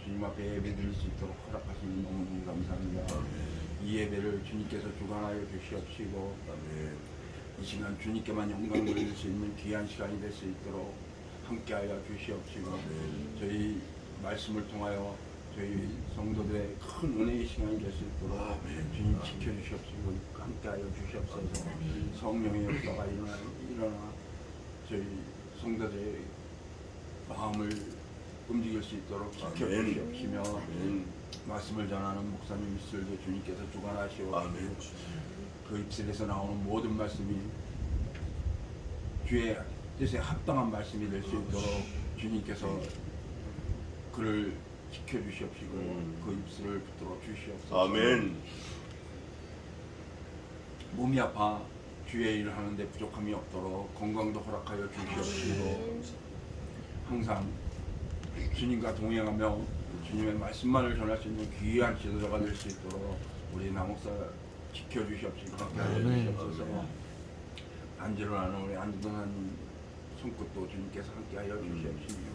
주님 앞에 예배 드릴 수 있도록 허락하시니 너무너무 감사합니다. 이 예배를 주님께서 주관하여 주시옵시고 이 시간 주님께만 영광을 돌릴 수 있는 귀한 시간이 될 수 있도록 함께하여 주시옵시고 저희 말씀을 통하여 저희 성도들의 큰 은혜의 시간이 될 수 있도록 주님 지켜주시옵시고 함께하여 주시옵소서. 성령의 역사가 일어나 저희 성도들의 마음을 움직일 수 있도록 지켜주시옵시며 말씀을 전하는 목사님 입술도 주님께서 주관하시오. 그 입술에서 나오는 모든 말씀이 주의 뜻에 합당한 말씀이 될 수 있도록 주님께서 그를 지켜주시옵시고 그 입술을 붙들어 주시옵소서. 아멘. 몸이 아파 주의 일을 하는데 부족함이 없도록 건강도 허락하여 주시옵시고 항상 주님과 동행하며 주님의 말씀만을 전할 수 있는 귀한 지도자가 될 수 있도록 우리 남목사 지켜주시옵시고 함께하여 주시옵소서. 안지로 나는 우리 안전한 손끝도 주님께서 함께하여 주시옵시며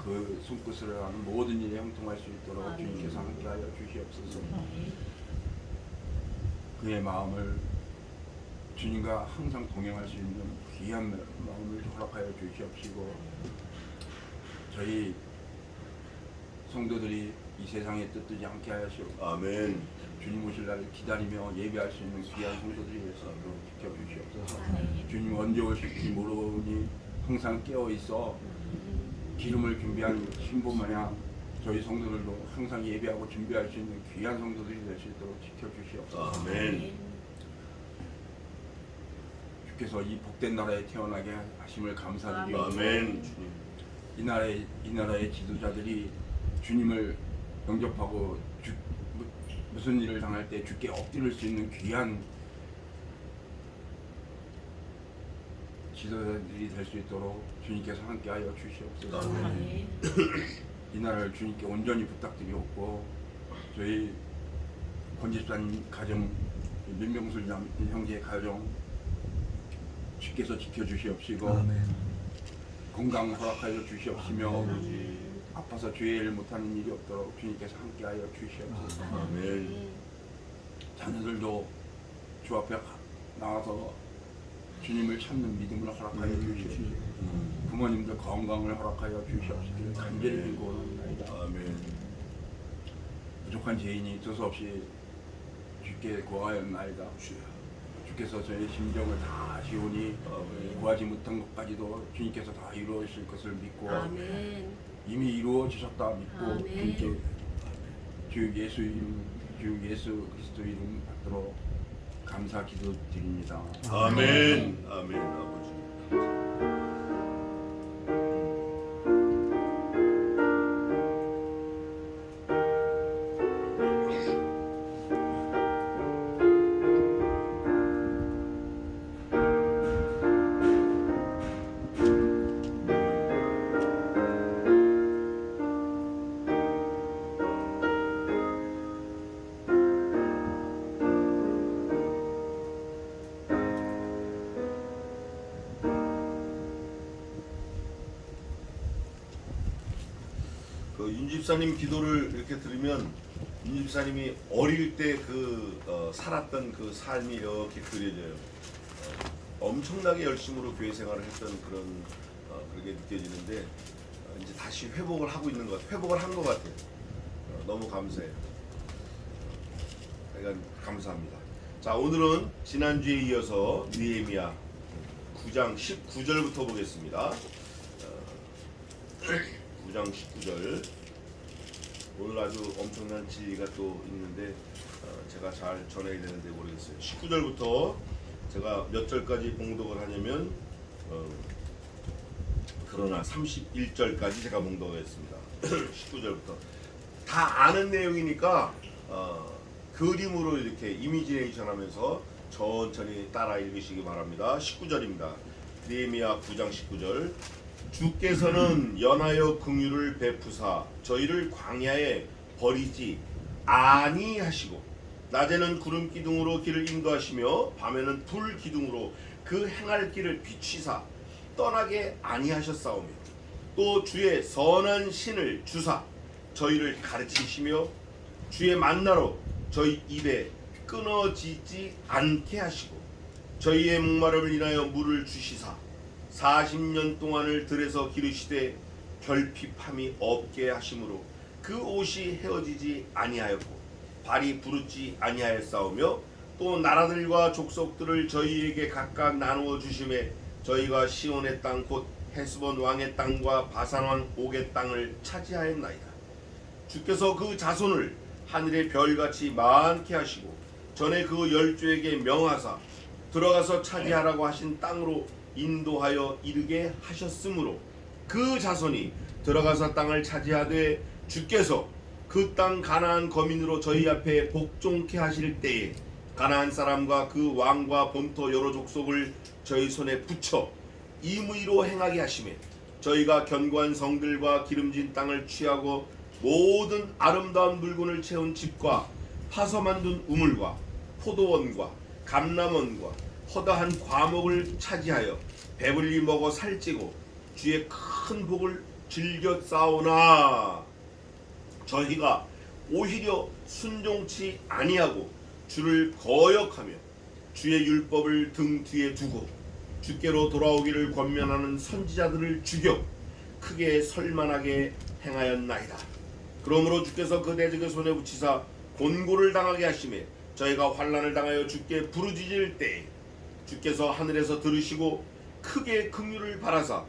그 손끝으로 하는 모든 일에 형통할 수 있도록 주님께서 함께하여 주시옵소서. 그의 마음을 주님과 항상 동행할 수 있는 귀한 마음을 허락하여 주시옵시고 저희 성도들이 이 세상에 뜻되지 않게 하시옵소서. 아멘. 주님 오실 날을 기다리며 예배할 수 있는 귀한 성도들이 되어서 지켜주시옵소서. 주님 언제 오실지 모르니 항상 깨어있어 기름을 준비한 신부마냥 저희 성도들도 항상 예배하고 준비할 수 있는 귀한 성도들이 될 수 있도록 지켜주시옵소서. 아멘. 주께서 이 복된 나라에 태어나게 하심을 감사드리고 아멘. 이 나라의 지도자들이 주님을 영접하고 무슨 일을 당할 때 주께 엎드릴 수 있는 귀한 지도자들이 될 수 있도록 주님께서 함께하여 주시옵소서. 이 나라를 주님께 온전히 부탁드리옵고 저희 권집사님 가정, 민병술 형제의 가정 주께서 지켜주시옵시고 건강 허락하여 주시옵시며 아파서 주의 일을 못하는 일이 없도록 주님께서 함께하여 주시옵소서. 아멘. 자녀들도 주 앞에 나와서 주님을 찾는 믿음을 허락하여 주시옵시고 부모님들 건강을 허락하여 주시옵시고 간절히 빌고 원합니다. 아멘. 부족한 죄인이 두서없이 주께 구하였나이다. 주께서 저의 심정을 다 아시오니 구하지 못한 것까지도 주님께서 다 이루어주실 것을 믿고 이미 이루어지셨다 믿고 주님께 주 예수 그리스도 이름 받도록 감사 기도드립니다. 아멘. 아멘. 아버지. 윤집사님 기도를 이렇게 들으면 윤집사님이 어릴 때 살았던 그 삶이 이렇게 그려져요. 엄청나게 열심으로 교회 생활을 했던 그렇게 느껴지는데 이제 다시 회복을 하고 있는 것 같아요. 회복을 한 것 같아요. 너무 감사해요. 그러니까 감사합니다. 자, 오늘은 지난주에 이어서 느헤미야 9장 19절부터 보겠습니다. 9장 19절. 오늘 아주 엄청난 진리가 또 있는데 제가 잘 전해야 되는데 모르겠어요. 19절부터 제가 몇 절까지 봉독을 하냐면 그러나 31절까지 제가 봉독했습니다. 19절부터 다 아는 내용이니까 그림으로 이렇게 이미지네이션 하면서 천천히 따라 읽으시기 바랍니다. 19절입니다. 느헤미야 9장 19절. 주께서는 연하여 긍휼을 베푸사 저희를 광야에 버리지 아니하시고 낮에는 구름 기둥으로 길을 인도하시며 밤에는 불 기둥으로 그 행할 길을 비치사 떠나게 아니하셨사오며 또 주의 선한 신을 주사 저희를 가르치시며 주의 만나로 저희 입에 끊어지지 않게 하시고 저희의 목마름을 인하여 물을 주시사 40년 동안을 들에서 기르시되 결핍함이 없게 하심으로 그 옷이 헤어지지 아니하였고 발이 부르지 아니하였사오며 또 나라들과 족속들을 저희에게 각각 나누어 주심에 저희가 시온의 땅 곧 헤스본 왕의 땅과 바산 왕 옥의 땅을 차지하였나이다. 주께서 그 자손을 하늘의 별같이 많게 하시고 전에 그 열조에게 명하사 들어가서 차지하라고 하신 땅으로 인도하여 이르게 하셨으므로 그 자손이 들어가서 땅을 차지하되 주께서 그 땅 가나안 거민으로 저희 앞에 복종케 하실 때에 가나안 사람과 그 왕과 본토 여러 족속을 저희 손에 붙여 임의로 행하게 하시매 저희가 견고한 성들과 기름진 땅을 취하고 모든 아름다운 물건을 채운 집과 파서 만든 우물과 포도원과 감람원과 허다한 과목을 차지하여 배불리 먹어 살찌고 주의 큰 복을 즐겨 싸우나 저희가 오히려 순종치 아니하고 주를 거역하며 주의 율법을 등 뒤에 두고 주께로 돌아오기를 권면하는 선지자들을 죽여 크게 설만하게 행하였나이다. 그러므로 주께서 그 대적의 손에 붙이사 곤고를 당하게 하시매 저희가 환난을 당하여 주께 부르짖을 때에 주께서 하늘에서 들으시고 크게 긍휼을 바라사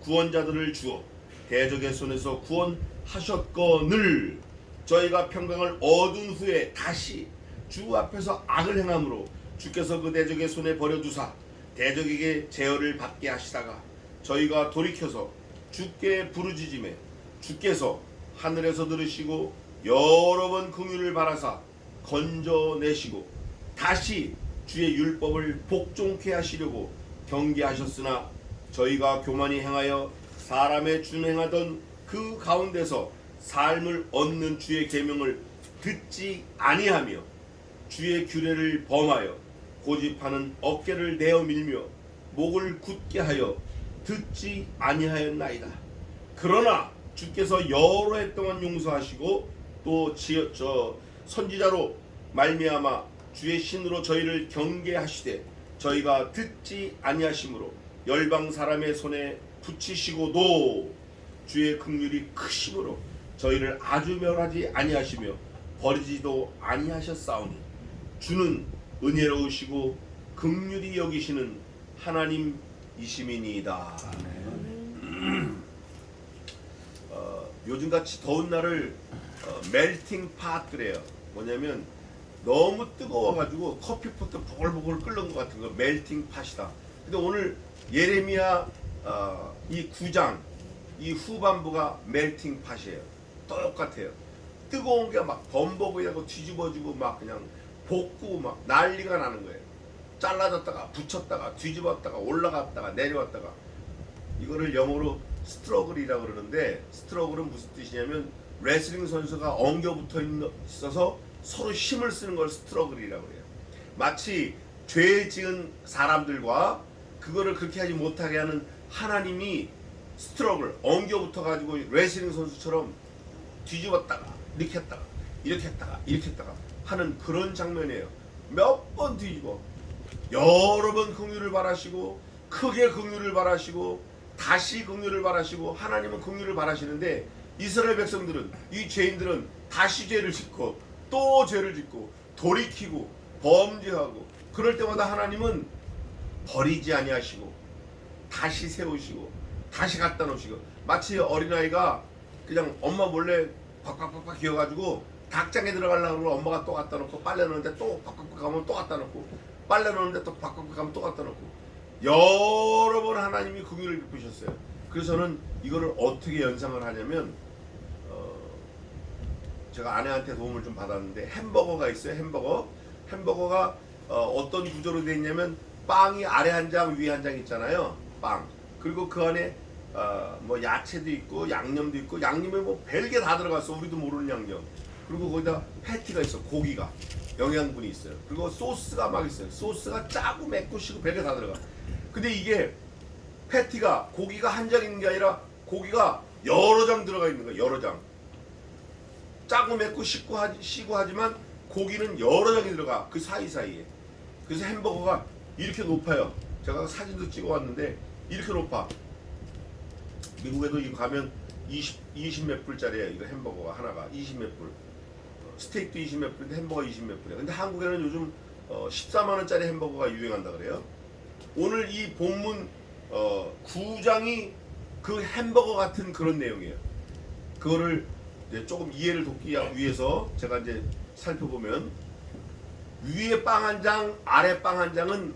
구원자들을 주어 대적의 손에서 구원하셨거늘 저희가 평강을 얻은 후에 다시 주 앞에서 악을 행함으로 주께서 그 대적의 손에 버려두사 대적에게 제어를 받게 하시다가 저희가 돌이켜서 주께 부르짖음에 주께서 하늘에서 들으시고 여러 번 긍휼을 바라사 건져내시고 다시 주의 율법을 복종케 하시려고 경계하셨으나 저희가 교만히 행하여 사람의 준행하던 그 가운데서 삶을 얻는 주의 계명을 듣지 아니하며 주의 규례를 범하여 고집하는 어깨를 내어 밀며 목을 굳게 하여 듣지 아니하였나이다. 그러나 주께서 여러 해 동안 용서하시고 또 선지자로 말미암아 주의 신으로 저희를 경계하시되 저희가 듣지 아니하심으로 열방 사람의 손에 붙이시고도 주의 긍휼이 크심으로 저희를 아주 멸하지 아니하시며 버리지도 아니하셨사오니 주는 은혜로우시고 긍휼히 여기시는 하나님이시미니이다. 요즘같이 더운 날을 멜팅 팟 그래요. 뭐냐면 너무 뜨거워가지고 커피포트 보글보글 끓는 것 같은 거 멜팅 팟이다. 근데 오늘 예레미야 이 9장 이 후반부가 멜팅 팟이에요. 똑같아요. 뜨거운 게 막 범벅이라고 뒤집어지고 막 그냥 볶고 막 난리가 나는 거예요. 잘라졌다가 붙였다가 뒤집었다가 올라갔다가 내려왔다가 이거를 영어로 스트러글이라고 그러는데 스트러글은 무슨 뜻이냐면 레슬링 선수가 엉겨붙어 있어서 서로 힘을 쓰는 걸 스트러글이라고 해요. 마치 죄 지은 사람들과 그거를 그렇게 하지 못하게 하는 하나님이 스트러글 엉겨붙어 가지고 레슬링 선수처럼 뒤집었다가 이렇게 했다가 이렇게 했다가 이렇게 했다가 하는 그런 장면이에요. 몇 번 뒤집어 여러 번 긍휼을 바라시고 크게 긍휼을 바라시고 다시 긍휼을 바라시고 하나님은 긍휼을 바라시는데 이스라엘 백성들은 이 죄인들은 다시 죄를 짓고 또 죄를 짓고 돌이키고 범죄하고 그럴 때마다 하나님은 버리지 아니하시고 다시 세우시고 다시 갖다 놓으시고 마치 어린아이가 그냥 엄마 몰래 팍팍팍팍 기어가지고 닭장에 들어가려고 하면 엄마가 또 갖다 놓고 빨래 넣는데 또 팍팍팍 가면 또 갖다 놓고 빨래 넣는데 또 팍팍팍 가면 또 갖다 놓고 여러 번 하나님이 긍휼을 베푸셨어요. 그래서 저는 이거를 어떻게 연상을 하냐면 제가 아내한테 도움을 좀 받았는데 햄버거가 있어요. 햄버거가 어떤 구조로 되어 있냐면 빵이 아래 한 장 위에 한 장 있잖아요. 빵 그리고 그 안에 뭐 야채도 있고 양념도 있고 양념에 뭐 별게 다 들어갔어. 우리도 모르는 양념. 그리고 거기다 패티가 있어. 고기가 영양분이 있어요. 그리고 소스가 막 있어요. 소스가 짜고 맵고 시고 별게 다 들어가. 근데 이게 패티가 고기가 한 장 있는 게 아니라 고기가 여러 장 들어가 있는 거야. 여러 장. 짜고 맵고 시고 하지만 고기는 여러 장이 들어가 그 사이사이에. 그래서 햄버거가 이렇게 높아요. 제가 사진도 찍어왔는데 이렇게 높아. 미국에도 이거 가면 20 몇 불짜리예요. 이거 햄버거가 하나가 20 몇 불. 스테이크도 20 몇 불인데 햄버거 20 몇 불이야. 근데 한국에는 요즘 14만 원짜리 햄버거가 유행한다 그래요. 오늘 이 본문 9장이 그 햄버거 같은 그런 내용이에요. 그거를 이제 조금 이해를 돕기 위해서 제가 이제 살펴보면 위에 빵 한 장, 아래 빵 한 장은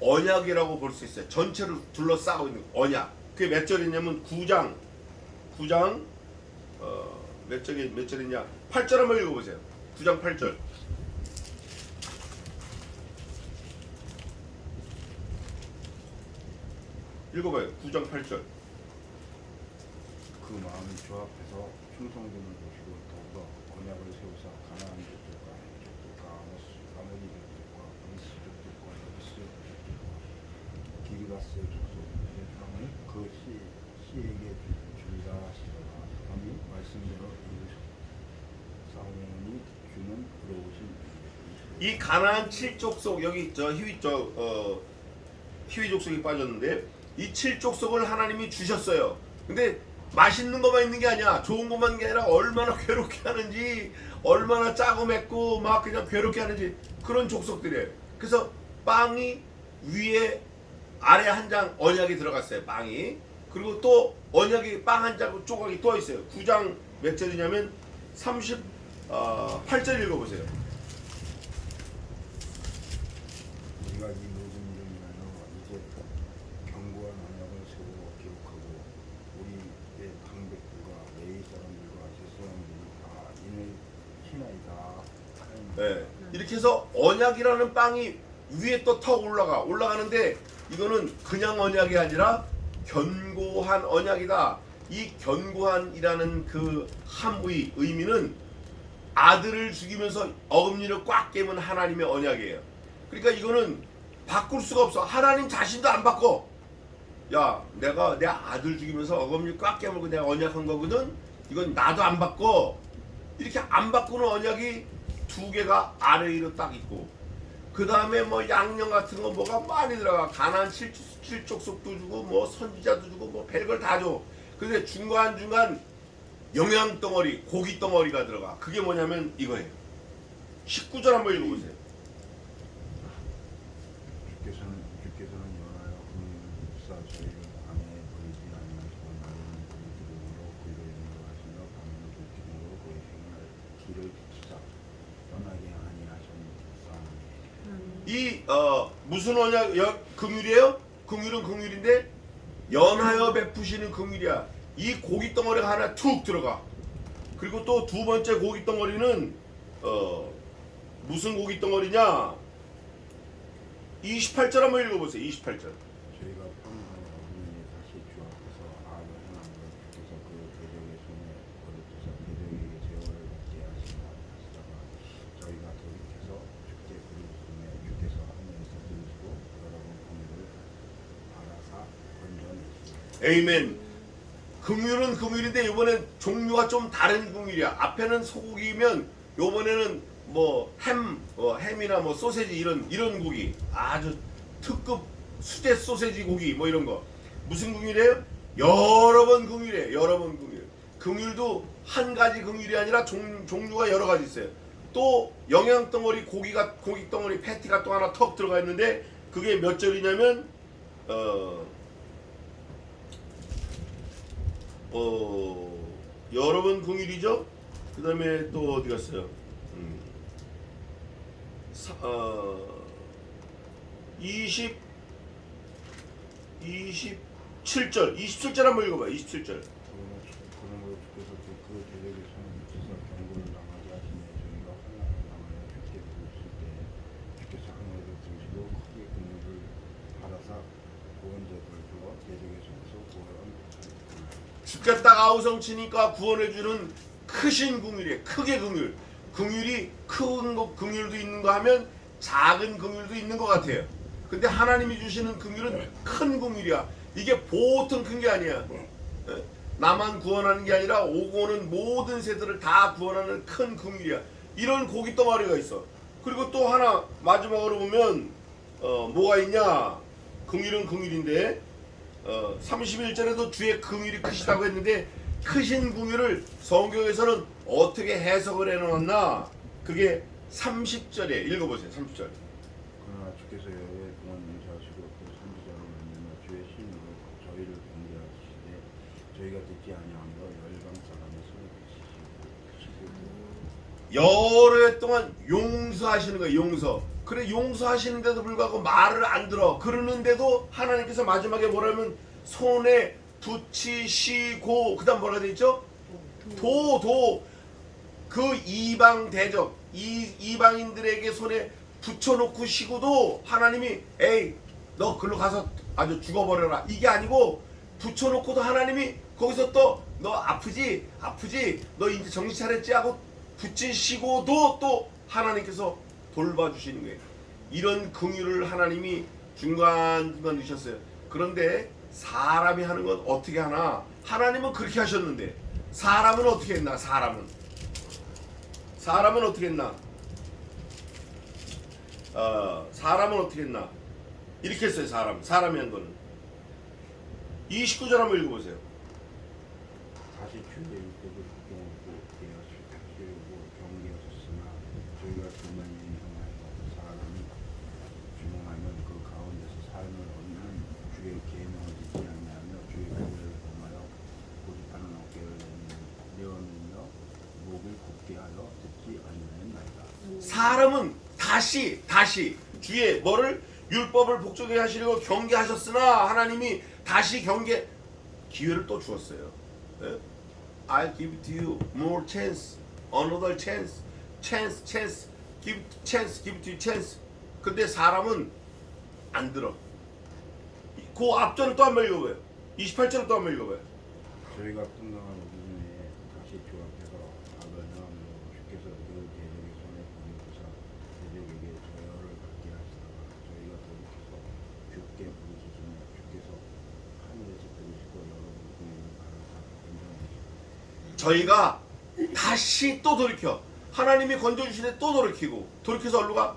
언약이라고 볼 수 있어요. 전체를 둘러싸고 있는 언약. 그게 몇 절이냐면 9장 몇 절이냐? 8절 한번 읽어보세요. 9장 8절. 읽어봐요. 9장 8절. 그 마음이 조합해서 충성됨을 보시고 더불어 언약을 세우사 가나안 족들과 헷 족들과 아모리 족들과 브리스 족들과 여비스 족들과 기르가스 족속의 땅을 그 시에게 주리라 하시더라. 하니 말씀대로 사무엘이 주는 부러우신 이 가나안 7족속 여기 히위 족속이 빠졌는데 이 7족속을 하나님이 주셨어요. 근데 맛있는 것만 있는 게 아니야. 좋은 것만 있는 게 아니라 얼마나 괴롭게 하는지, 얼마나 짜고 맵고 막 그냥 괴롭게 하는지 그런 족속들이에요. 그래서 빵이 위에 아래 한 장 언약이 들어갔어요. 빵이. 그리고 또 언약이 빵 한 장 조각이 또 있어요. 9장 몇 절이냐면 38절 읽어보세요. 우리가 이 모든 일을 인하여 이제 견고한 언약을 세우고 기록하고 우리의 방백들과 레위 사람들과 제 사람들이 다 인을 신하이다. 네. 이렇게 해서 언약이라는 빵이 위에 또 턱 올라가는데 이거는 그냥 언약이 아니라 견고한 언약이다. 이 견고한이라는 그 함의 의미는 아들을 죽이면서 어금니를 꽉 깨면 하나님의 언약이에요. 그러니까 이거는 바꿀 수가 없어. 하나님 자신도 안 바꿔. 야, 내가 내 아들 죽이면서 어금니 꽉 깨물고 내가 언약한 거거든. 이건 나도 안 바꿔. 이렇게 안 바꾸는 언약이 두 개가 아래 위로 딱 있고, 그 다음에 뭐 양념 같은 거 뭐가 많이 들어가. 가나안 7족속도 주고 뭐 선지자도 주고 뭐 별걸 다 줘. 근데 중간중간 영양 덩어리, 고기 덩어리가 들어가. 그게 뭐냐면 이거예요. 19절 한번 읽어보세요. 주께서는 연하여 국민사 저희를 안에 버리지 아니하시고 나는 그의 기름으로 그를 인도하시며 밤에는 그 기름으로 그의 행할 길을 비추사 떠나게 아니하셨나니. 이 무슨 언약 긍휼이에요? 긍휼은 긍휼인데 연하여 베푸시는 긍휼이야. 이 고기 덩어리가 하나 툭 들어가. 그리고 또 두 번째 고기 덩어리는 무슨 고기 덩어리냐? 28절 한번 읽어보세요. 28절. 저희가 평안의 어머니의 다시 주 앞에서 아를 행한 것 주께서 그 대적의 손에 버려두사 대적에게 제어를 받게 하시다가 저희가 돌이켜서 주께 부르짖음에 주께서 하늘에서 들으시고 여러분 긍휼을 알아사 건져내시고. 에이멘. 긍휼은 긍휼인데 이번엔 종류가 좀 다른 긍휼이야. 앞에는 소고기면 이번에는 뭐 햄이나 뭐 소세지 이런 고기, 아주 특급 수제 소세지 고기 뭐 이런 거. 무슨 긍휼이에요? 여러 번 긍휼이에요. 여러 번 긍휼. 긍휼도 한 가지 긍휼이 아니라 종류가 여러 가지 있어요. 또 영양 덩어리 고기 덩어리 패티가 또 하나 턱 들어가 있는데 그게 몇 절이냐면 여러 번 긍휼이죠. 그 다음에 또 어디 갔어요? 27절 한번 읽어봐요. 27절. 그러므로 주께서 그 대적의 손에 묻혀서 경고를 당하게 하시며 저희가 환난을 당하여 주께 부르실 때 주께서 하늘에서 들으시고 크게 긍휼을 받아사 구원자들을 주어 대적의 손에서 구원하셨습니다. 주께 딱 아우성 치니까 구원해주는 크신 긍휼이에요. 크게 긍휼. 긍휼이 큰 긍휼도 있는 거 하면 작은 긍휼도 있는 것 같아요. 근데 하나님이 주시는 긍휼은 큰 긍휼이야. 이게 보통 큰 게 아니야. 나만 구원하는 게 아니라 오고 오는 모든 세대를 다 구원하는 큰 긍휼이야. 이런 고기 덩어리가 있어. 그리고 또 하나 마지막으로 보면 뭐가 있냐? 긍휼은 긍휼인데 31절에도 주의 긍휼이 크시다고 했는데 크신 긍휼을 성경에서는 어떻게 해석을 해놓았나? 그게 30절에 읽어보세요. 30절. 그러나 주께서 여호와의 동안 용서하시고 또 선지자로 말미암아 주의 신으로 저희를 경계하시되 저희가 듣지 아니하므로 열방 사람의 손에 계시고 여러 해 동안 용서하시는 거예요. 용서. 그래 용서하시는데도 불구하고 말을 안 들어. 그러는데도 하나님께서 마지막에 뭐라면 손에 붙이시고 그다음 뭐라 돼 있죠? 그 이방 대적 이방인들에게 손에 붙여놓고 시고도 하나님이 에이 너 글로 가서 아주 죽어버려라 이게 아니고 붙여놓고도 하나님이 거기서 또 너 아프지 너 이제 정신 차렸지 하고 붙이시고도 또 하나님께서 돌봐주시는 거예요. 이런 긍휼을 하나님이 중간중간 주셨어요. 그런데 사람이 하는 건 어떻게 하나? 하나님은 그렇게 하셨는데 사람은 어떻게 했나? 사람은 어떻게 했나? 사람은 어떻게 했나? 이렇게 했어요. 사람이 한 거는 29절 한번 읽어보세요. 다시 주의 율법을 복종하고 계하시고 경계하셨으나 저희가 그만 인정하여 사람이 주목하면 그 가운데서 삶을 얻는 주의 계명을 듣지 아니하며 주의 규례를 범하여 고집하는 어깨를 내어내며 목을 굳게 하여 듣지 아니하였나이다. 사람은 다시 주의 뭐를 율법을 복종해 하시려고 경계하셨으나 하나님이 다시 경계 기회를 또 주었어요. 예? I'll give it to you more chance, another chance, give it to you chance. 근데 사람은 안 들어. 그 앞절을 또 한번 읽어봐요. 28절을 또 한번 읽어봐요. 저희가 풍성한 오기에 다시 주 앞에서 아버지와 주께서 그 대적의 손에 보내주사 대적에게 저혈을 받게 하시다가 저희가 돌이켜서 주께 부르짖으며 주께서 하늘에서 들으시고 여러 물고기를 가르사 인정하시고 저희가 다시 또 돌이켜 하나님이 건져주시는데 또 돌이켜서 어디로 가?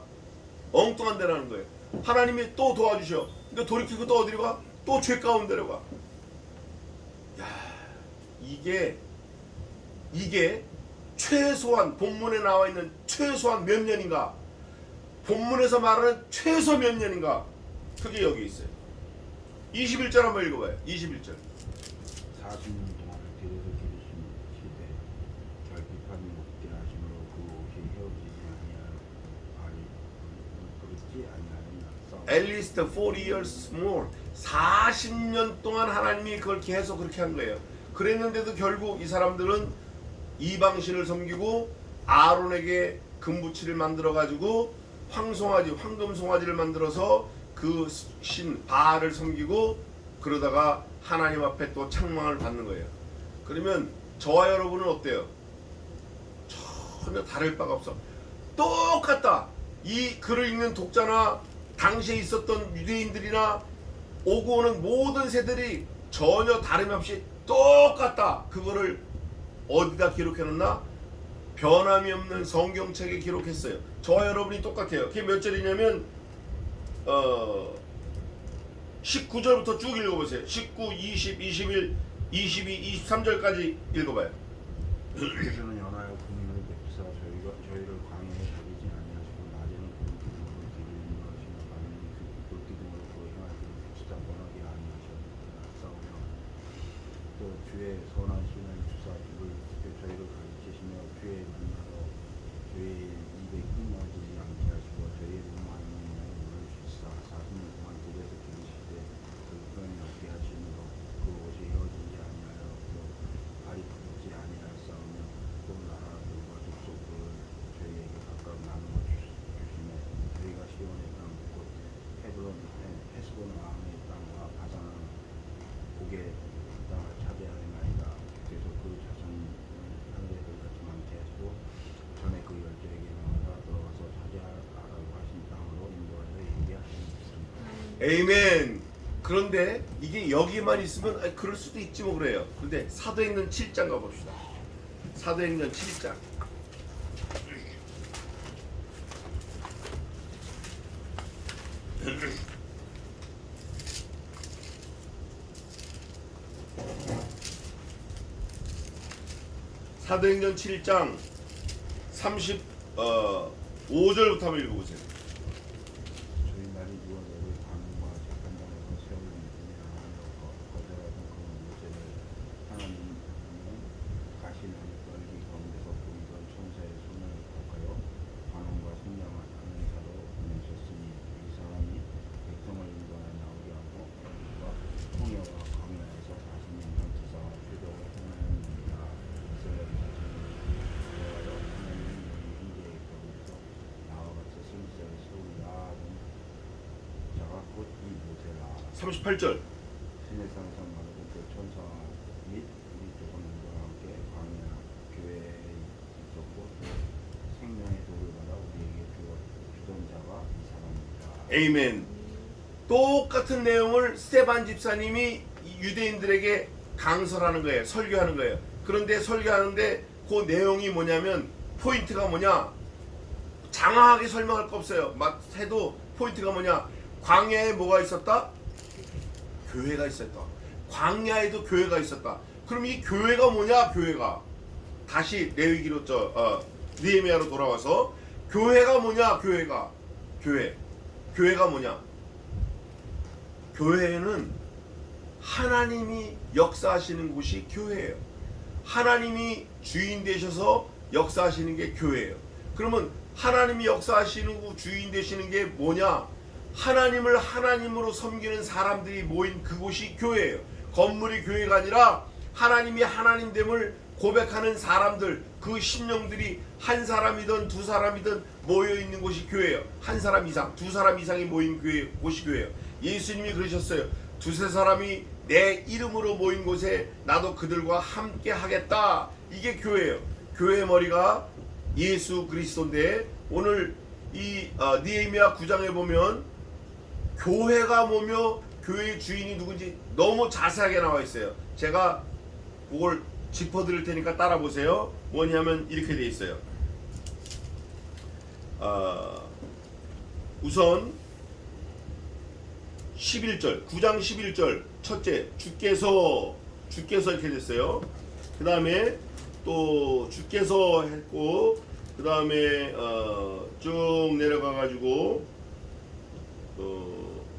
엉뚱한 데라는 거예요. 하나님이 또 도와주셔. 근데 돌이키고 또 어디로 가? 또 죄 가운데로 가. 야, 이게 최소한 본문에 나와 있는 최소한 몇 년인가? 본문에서 말하는 최소 몇 년인가? 그게 여기 있어요. 21절 한번 읽어봐요. 21절. 40년 동안 길에서 기르신 시대 결핍함이 없게 하심으로 그 옷이 헤어지지 아니하였나이다. At least 40 years more. 40년 동안 하나님이 그걸 계속 그렇게 한 거예요. 그랬는데도 결국 이 사람들은 이방신을 섬기고 아론에게 금부치를 만들어 가지고 황금 송아지를 만들어서 그 신 바알을 섬기고 그러다가 하나님 앞에 또 책망을 받는 거예요. 그러면 저와 여러분은 어때요? 전혀 다를 바가 없어. 똑같다. 이 글을 읽는 독자나 당시에 있었던 유대인들이나 오고 오는 모든 세들이 전혀 다름이 없이 똑같다. 그거를 어디다 기록해놨나? 변함이 없는 성경책에 기록했어요. 저와 여러분이 똑같아요. 그게 몇 절이냐면 19절부터 쭉 읽어보세요. 19, 20, 21, 22, 23절까지 읽어봐요. 주께서는 연하여 국민을 베푸사 저희를 광야에 버리지 아니하시고 낮에는 구름기둥으로 길을 인도하시며 밤에는 불기둥으로 그 행하기를 주사 번하게 아니하셨사오며 또 주의 선한 신을 주사 저희를 가르치시며 주의 만나러 주의 입에 끊어지지 않게 하시고 저희의 목마른 영향을 물을 주시사 40년 동안 길에서 기르시되 그 편이 없게 하시므로 그 옷이 헤어지지 아니하여 또 발이 굽지 아니하였사오며 또 나라들과 족속을 저희에게 각각 나누어 주시며 저희가 시온의 땅 곧 헤스본 왕의 땅과 바산 고개 땅을 차지하였나이다. 그래서 그 자손을 하늘의 별같이 많게 하시고 전에 그 열조에게 명하사 들어가서 차지하라고 하신 땅으로 인도하여 이르게 하시니 에이멘. 그 그런데 이게 여기만 있으면 그럴 수도 있지 뭐 그래요. 근데 사도행전 7장 가봅시다. 사도행전 7장. 사도행전 7장 35절부터 한번 읽어보세요. 저희 날이 주어져 우리 방과 재판장에서 세월을 믿으며 거절하던 그 모세를 하나님 가시는 열기 가운데서 보이던 천사의 손을 택하여 관원과 승량하는 자로 보내셨으니 이 사람이 백성을 인도하여 나오게 하고 열기와 홍해와 광야에서 40년간 기사와 표적을 행하였느니라. 이스라엘 자손이 여호와여 하나님이 형제의 곁에서 나와 같이 승리자를 세우리라 하는 자가 곧 이 모세라. 38절. 시내산에서 마르고 그 천사 및 우리 조선인과 함께 광야 교회에 있었고 또 생명의 도를 받아 우리에게 주던 자가 이 사람이라. 에이멘. 똑같은 내용을 스테반 집사님이 유대인들에게 강설하는 거예요. 설교하는 거예요. 그런데 설교하는데 그 내용이 뭐냐면 포인트가 뭐냐? 장황하게 설명할 거 없어요. 막 해도 포인트가 뭐냐? 광야에 뭐가 있었다? 교회가 있었다. 광야에도 교회가 있었다. 그럼 이 교회가 뭐냐? 교회가 다시 레위기로 느헤미야로 돌아와서 교회가 뭐냐? 교회가 뭐냐? 교회는 하나님이 역사하시는 곳이 교회예요. 하나님이 주인 되셔서 역사하시는 게 교회예요. 그러면 하나님이 역사하시는 곳 주인 되시는 게 뭐냐? 하나님을 하나님으로 섬기는 사람들이 모인 그곳이 교회예요. 건물이 교회가 아니라 하나님이 하나님됨을 고백하는 사람들, 그 심령들이 한 사람이든 두 사람이든 모여 있는 곳이 교회예요. 한 사람 이상, 두 사람 이상이 모인 곳이 교회예요. 예수님이 그러셨어요. 두세 사람이 내 이름으로 모인 곳에 나도 그들과 함께 하겠다. 이게 교회예요. 교회의 머리가 예수 그리스도인데 오늘 이 느헤미야 9장에 보면 교회가 뭐며 교회의 주인이 누군지 너무 자세하게 나와 있어요. 제가 그걸 짚어드릴 테니까 따라 보세요. 뭐냐면 이렇게 돼 있어요. 우선 11절 9장 11절 첫째 주께서 이렇게 됐어요. 그 다음에 또 주께서 했고 그 다음에 쭉 내려가 가지고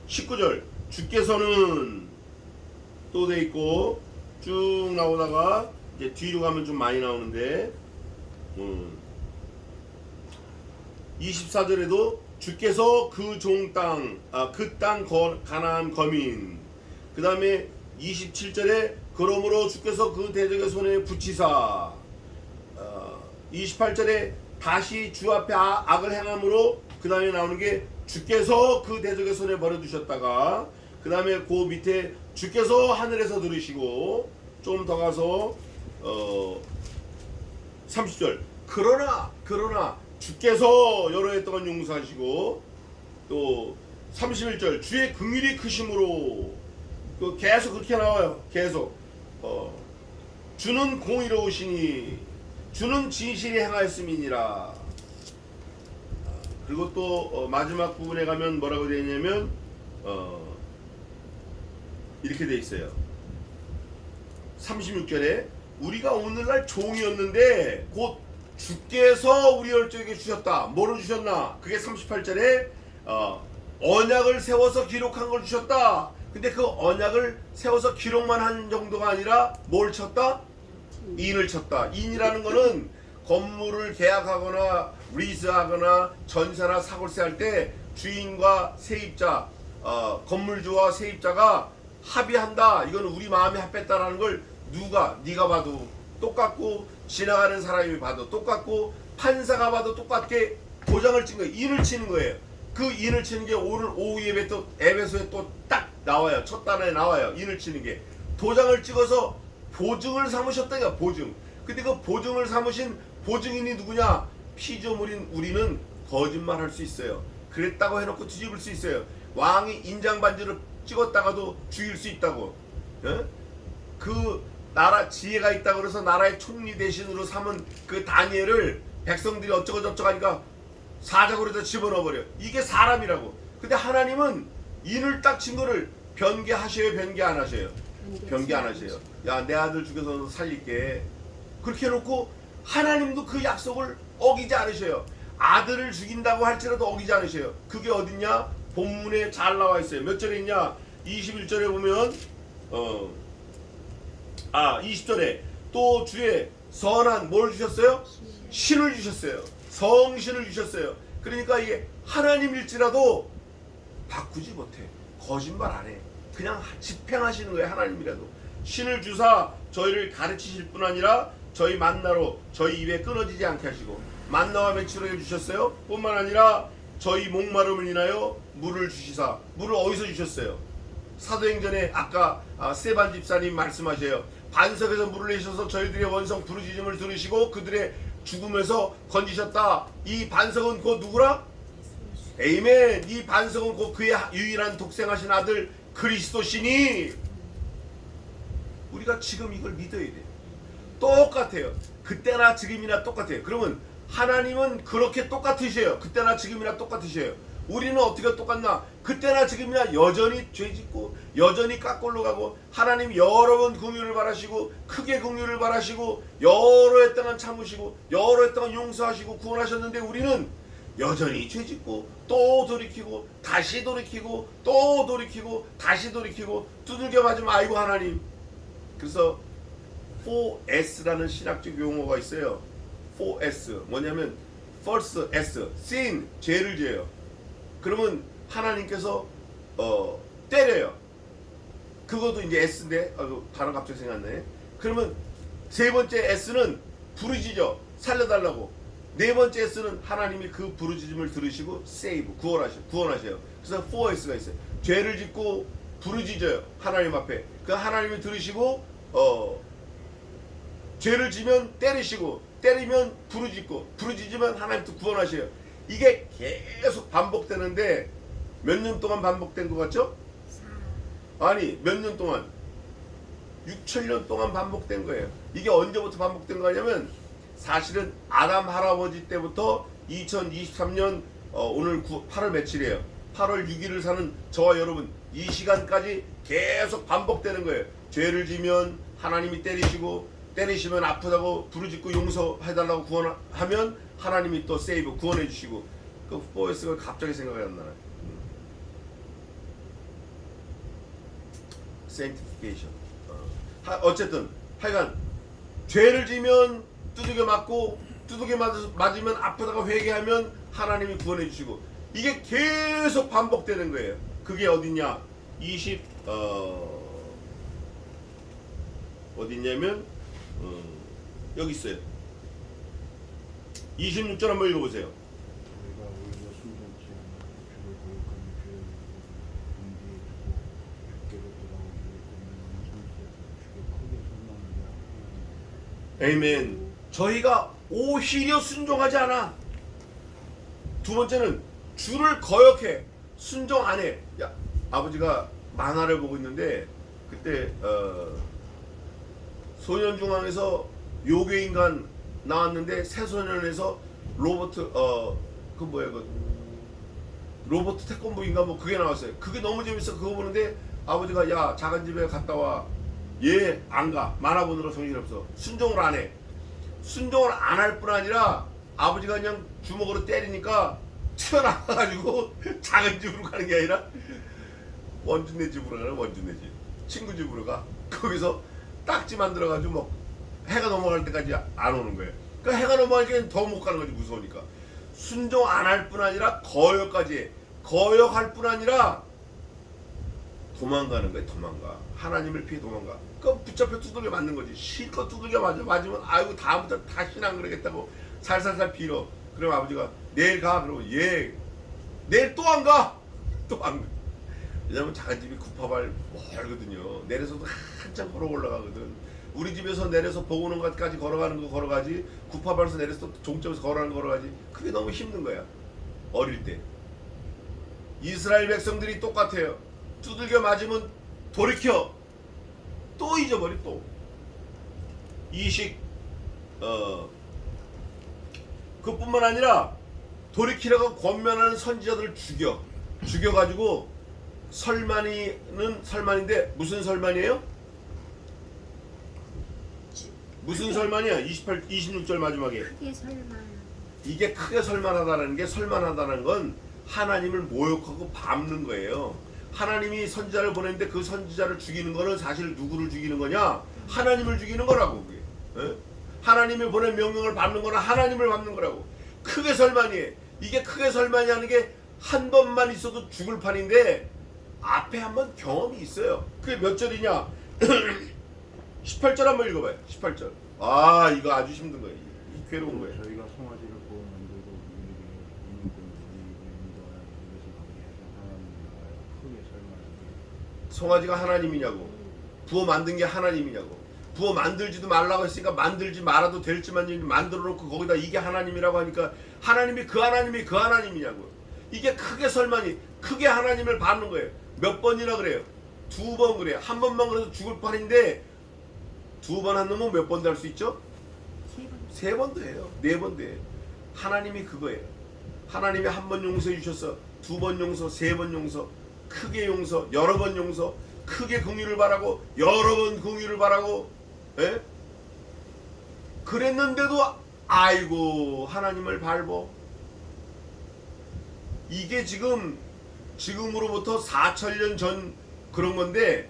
19절 주께서는 또 돼 있고 쭉 나오다가 이제 뒤로 가면 좀 많이 나오는데 24절에도 주께서 그 종 땅, 그 땅 가나안 거민. 그 다음에 27절에 그러므로 주께서 그 대적의 손에 붙이사. 28절에 다시 주 앞에 악을 행함으로 그 다음에 나오는 게 주께서 그 대적의 손에 버려두셨다가 그 다음에 그 밑에 주께서 하늘에서 들으시고 좀 더 가서 30절 그러나 주께서 여러 해 동안 용서하시고 또 31절 주의 긍휼이 크심으로 계속 그렇게 나와요. 계속 주는 공의로우시니 주는 진실이 행하였음이니라. 그리고 또 마지막 부분에 가면 뭐라고 되어 있냐면 이렇게 되어 있어요. 36절에 우리가 오늘날 종이었는데 곧 주께서 우리 열조에게 주셨다. 뭐로 주셨나? 그게 38절에 언약을 세워서 기록한 걸 주셨다. 근데 그 언약을 세워서 기록만 한 정도가 아니라 뭘 쳤다? 인을 쳤다. 인이라는 거는 건물을 계약하거나 리스하거나 전세나 사골세 할 때 주인과 세입자, 건물주와 세입자가 합의한다. 이거는 우리 마음이 합했다라는 걸 네가 봐도 똑같고 지나가는 사람이 봐도 똑같고 판사가 봐도 똑같게 도장을 친 거예요. 인을 치는 거예요. 그 인을 치는 게 오늘 오후 예배 또 에베소에 또 딱 나와요. 첫 단어에 나와요. 인을 치는 게 도장을 찍어서 보증을 삼으셨다니까. 보증. 근데 그 보증을 삼으신 보증인이 누구냐? 피조물인 우리는 거짓말할 수 있어요. 그랬다고 해놓고 뒤집을 수 있어요. 왕이 인장 반지를 찍었다가도 죽일 수 있다고. 예? 그 나라 지혜가 있다 그래서 나라의 총리 대신으로 삼은 그 다니엘을 백성들이 어쩌고 저쩌고 하니까 사자굴에다 집어넣어버려. 이게 사람이라고. 근데 하나님은 인을 딱 친 거를 변개하셔요, 변개 안 하셔요? 변개 안 하셔요. 야, 내 아들 죽여서 살릴게. 그렇게 해놓고 하나님도 그 약속을 어기지 않으셔요. 아들을 죽인다고 할지라도 어기지 않으셔요. 그게 어딨냐? 본문에 잘 나와 있어요. 몇 절에 있냐? 21절에 보면 20절에 또 주의 선한 뭘 주셨어요? 신을 주셨어요. 성신을 주셨어요. 그러니까 이게 하나님일지라도 바꾸지 못해. 거짓말 안 해. 그냥 집행하시는 거예요. 하나님이라도. 신을 주사 저희를 가르치실 뿐 아니라 저희 만나로 저희 입에 끊어지지 않게 하시고 만나와 메추라기를 주셨어요. 뿐만 아니라 저희 목마름을 인하여 물을 주시사. 물을 어디서 주셨어요? 사도행전에 아까 스테반 집사님 말씀하셔요. 반석에서 물을 내셔서 저희들의 원성 부르짖음을 들으시고 그들의 죽음에서 건지셨다. 이 반석은 곧 누구라? 에이멘. 이 반석은 곧 그의 유일한 독생하신 아들 그리스도시니 우리가 지금 이걸 믿어야 돼요. 똑같아요. 그때나 지금이나 똑같아요. 그러면 하나님은 그렇게 똑같으셔요. 그때나 지금이나 똑같으셔요. 우리는 어떻게 똑같나? 그때나 지금이나 여전히 죄짓고 여전히 깎골로 가고 하나님 여러 번 긍휼을 바라시고 크게 긍휼을 바라시고 여러 해 동안 참으시고 여러 해 동안 용서하시고 구원하셨는데 우리는 여전히 죄짓고 또 돌이키고 다시 돌이키고 또 돌이키고 다시 돌이키고 두들겨 맞으면 아이고 하나님. 그래서 4S라는 신학적 용어가 있어요. 4S 뭐냐면 First S sin 죄를 지어요. 그러면 하나님께서 때려요. 그것도 이제 S인데 단어 갑자기 생각나네. 그러면 세 번째 S는 부르짖어 살려달라고. 네 번째 S는 하나님이 그 부르짖음을 들으시고 save 구원하셔요. 그래서 4S가 있어요. 죄를 짓고 부르짖어요. 하나님 앞에. 그 하나님이 들으시고 죄를 지면 때리시고 때리면 부르짖으면 하나님도 구원하셔요. 이게 계속 반복되는데 몇 년 동안 반복된 것 같죠? 아니 몇 년 동안 6,000년 동안 반복된 거예요. 이게 언제부터 반복된 거냐면 사실은 아담 할아버지 때부터 2023년 오늘 8월 며칠이에요. 8월 6일을 사는 저와 여러분 이 시간까지 계속 반복되는 거예요. 죄를 지면 하나님이 때리시면 아프다고 부르짖고 용서해달라고 구원하면 하나님이 또 세이브 구원해 주시고 그 4S가 갑자기 생각이 안 나요. sanctification. 어쨌든 하여간 죄를 지면 두들겨 맞고 두들겨 맞으면 아프다고 회개하면 하나님이 구원해 주시고 이게 계속 반복되는 거예요. 그게 어디냐? 어디냐면 여기 있어요. 26절 한번 읽어보세요. 우리가 오히려 순종치 않고 주를 거역하는 죄를 용기에 두고 주께로 돌아오기를 고민하는 손수에서 주께 크게 선망하며 저희가 오히려 순종하지 않아. 두 번째는 주를 거역해. 순종 안 해. 야, 아버지가 만화를 보고 있는데 그때 소년중앙에서 요괴인간 나왔는데 새소년에서 로버트 로버트 태권브인가 뭐 그게 나왔어요. 그게 너무 재밌어. 그거 보는데 아버지가 야 작은 집에 갔다 와. 얘 안 가. 만화 보느라 정신없어. 순종을 안 해. 순종을 안 할 뿐 아니라 아버지가 그냥 주먹으로 때리니까 튀어나와가지고 작은 집으로 가는 게 아니라 원준네 집으로 가는 원준네 집. 친구 집으로 가. 거기서 딱지 만들어가지고 뭐 해가 넘어갈 때까지 안 오는 거예요. 그러니까 해가 넘어가니까 더 못 가는 거지 무서우니까. 순종 안 할 뿐 아니라 거역까지 해. 거역할 뿐 아니라 도망가는 거예요. 도망가. 하나님을 피해 도망가. 그럼 붙잡혀 두들겨 맞는 거지. 실컷 두들겨 맞으면 아이고 다음부터 다시는 안 그러겠다고 살살살 빌어. 그럼 아버지가 내일 가. 그러면 예. 내일 또 안 가. 또 안 가. 왜냐면 작은 집이 구파발 멀거든요. 내려서도 한참 걸어 올라가거든. 우리 집에서 내려서 보고는 것까지 걸어가는 거 걸어가지 구파발에서 내려서 또 종점에서 걸어가는 거 걸어가지. 그게 너무 힘든 거야. 어릴 때. 이스라엘 백성들이 똑같아요. 두들겨 맞으면 돌이켜 또 잊어버리 또 이식 그뿐만 아니라 돌이키라고 권면하는 선지자들을 죽여가지고 설만이는 설만인데 무슨 설만이에요? 무슨 설만이야? 26절 마지막에 크게 설만. 이게 크게 설만하다는 게 설만하다는 건 하나님을 모욕하고 밟는 거예요. 하나님이 선지자를 보냈는데 그 선지자를 죽이는 거는 사실 누구를 죽이는 거냐? 하나님을 죽이는 거라고 그게. 에? 하나님이 보낸 명령을 밟는 거나 하나님을 밟는 거라고. 크게 설만이해. 이게 크게 설만이 하는 게 한 번만 있어도 죽을 판인데 앞에 한번 경험이 있어요. 그게 몇 절이냐? 18절 한번 읽어봐요. 18절. 아 이거 아주 힘든 거예요. 괴로운 거예요. 저희가 송아지를 구워 만들고 이민꾼 인도하여 이것을 관계해서 하나님을 크게 설명하시고 송아지가 하나님이냐고. 부어 만든 게 하나님이냐고. 부어 만들지도 말라고 했으니까 만들지 말아도 될지만 만들어 놓고 거기다 이게 하나님이라고 하니까 하나님이 그 하나님이냐고. 이게 크게 설만이 크게 하나님을 밟는 거예요. 몇 번이나 그래요? 2번 그래요. 한 번만 그래도 죽을 판인데 2번 한 놈은 몇 번도 할 수 있죠? 3번. 3번도 해요. 4번도 해요. 하나님이 그거예요. 하나님이 한 번 용서해 주셔서 2번 용서, 3번 용서, 크게 용서, 여러 번 용서, 크게 긍휼을 바라고 여러 번 긍휼을 바라고 에? 그랬는데도 아이고 하나님을 밟어. 이게 지금으로부터 4,000년 전 그런 건데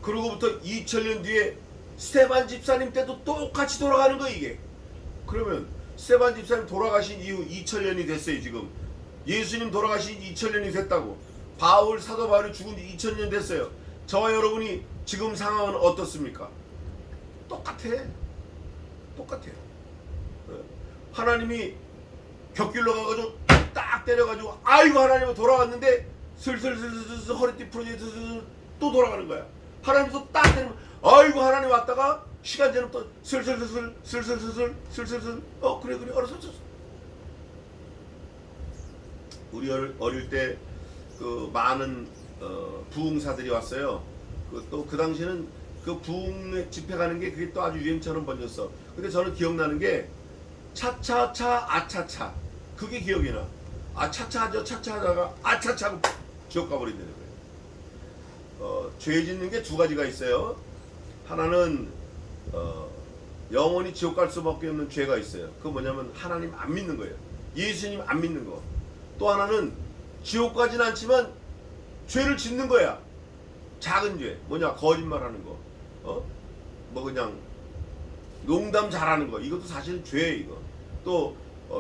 그러고부터 2,000년 뒤에 스테반 집사님 때도 똑같이 돌아가는 거 이게. 그러면 스테반 집사님 돌아가신 이후 2,000년이 됐어요 지금. 예수님 돌아가신 2,000년이 됐다고. 바울 사도 바울이 죽은 지 2,000년 됐어요. 저와 여러분이 지금 상황은 어떻습니까? 똑같아요. 하나님이 곁길로 가가지고 딱 때려가지고 아이고 하나님은 돌아갔는데 슬슬슬슬 허리띠 풀어지고 또 돌아가는 거야. 하나님이 또 딱 때리면 아이고 하나님 왔다가 시간 지나면 또 슬슬슬슬 그래 알았어. 우리 어릴 때 그 많은 부흥사들이 왔어요. 또 그 당시는 그 부흥 집회 가는 게 그게 또 아주 유행처럼 번졌어. 근데 저는 기억나는 게 차차차 아차차 그게 기억이 나. 아차차하죠. 차차하다가 아차차 하고 지옥 가버린다는 거예요. 죄 짓는 게 2가지가 있어요. 하나는 영원히 지옥 갈 수밖에 없는 죄가 있어요. 그거 뭐냐면 하나님 안 믿는 거예요. 예수님 안 믿는 거. 또 하나는 지옥 가진 않지만 죄를 짓는 거야. 작은 죄. 뭐냐 거짓말하는 거. 뭐 그냥 농담 잘하는 거. 이것도 사실 죄예요. 이거. 또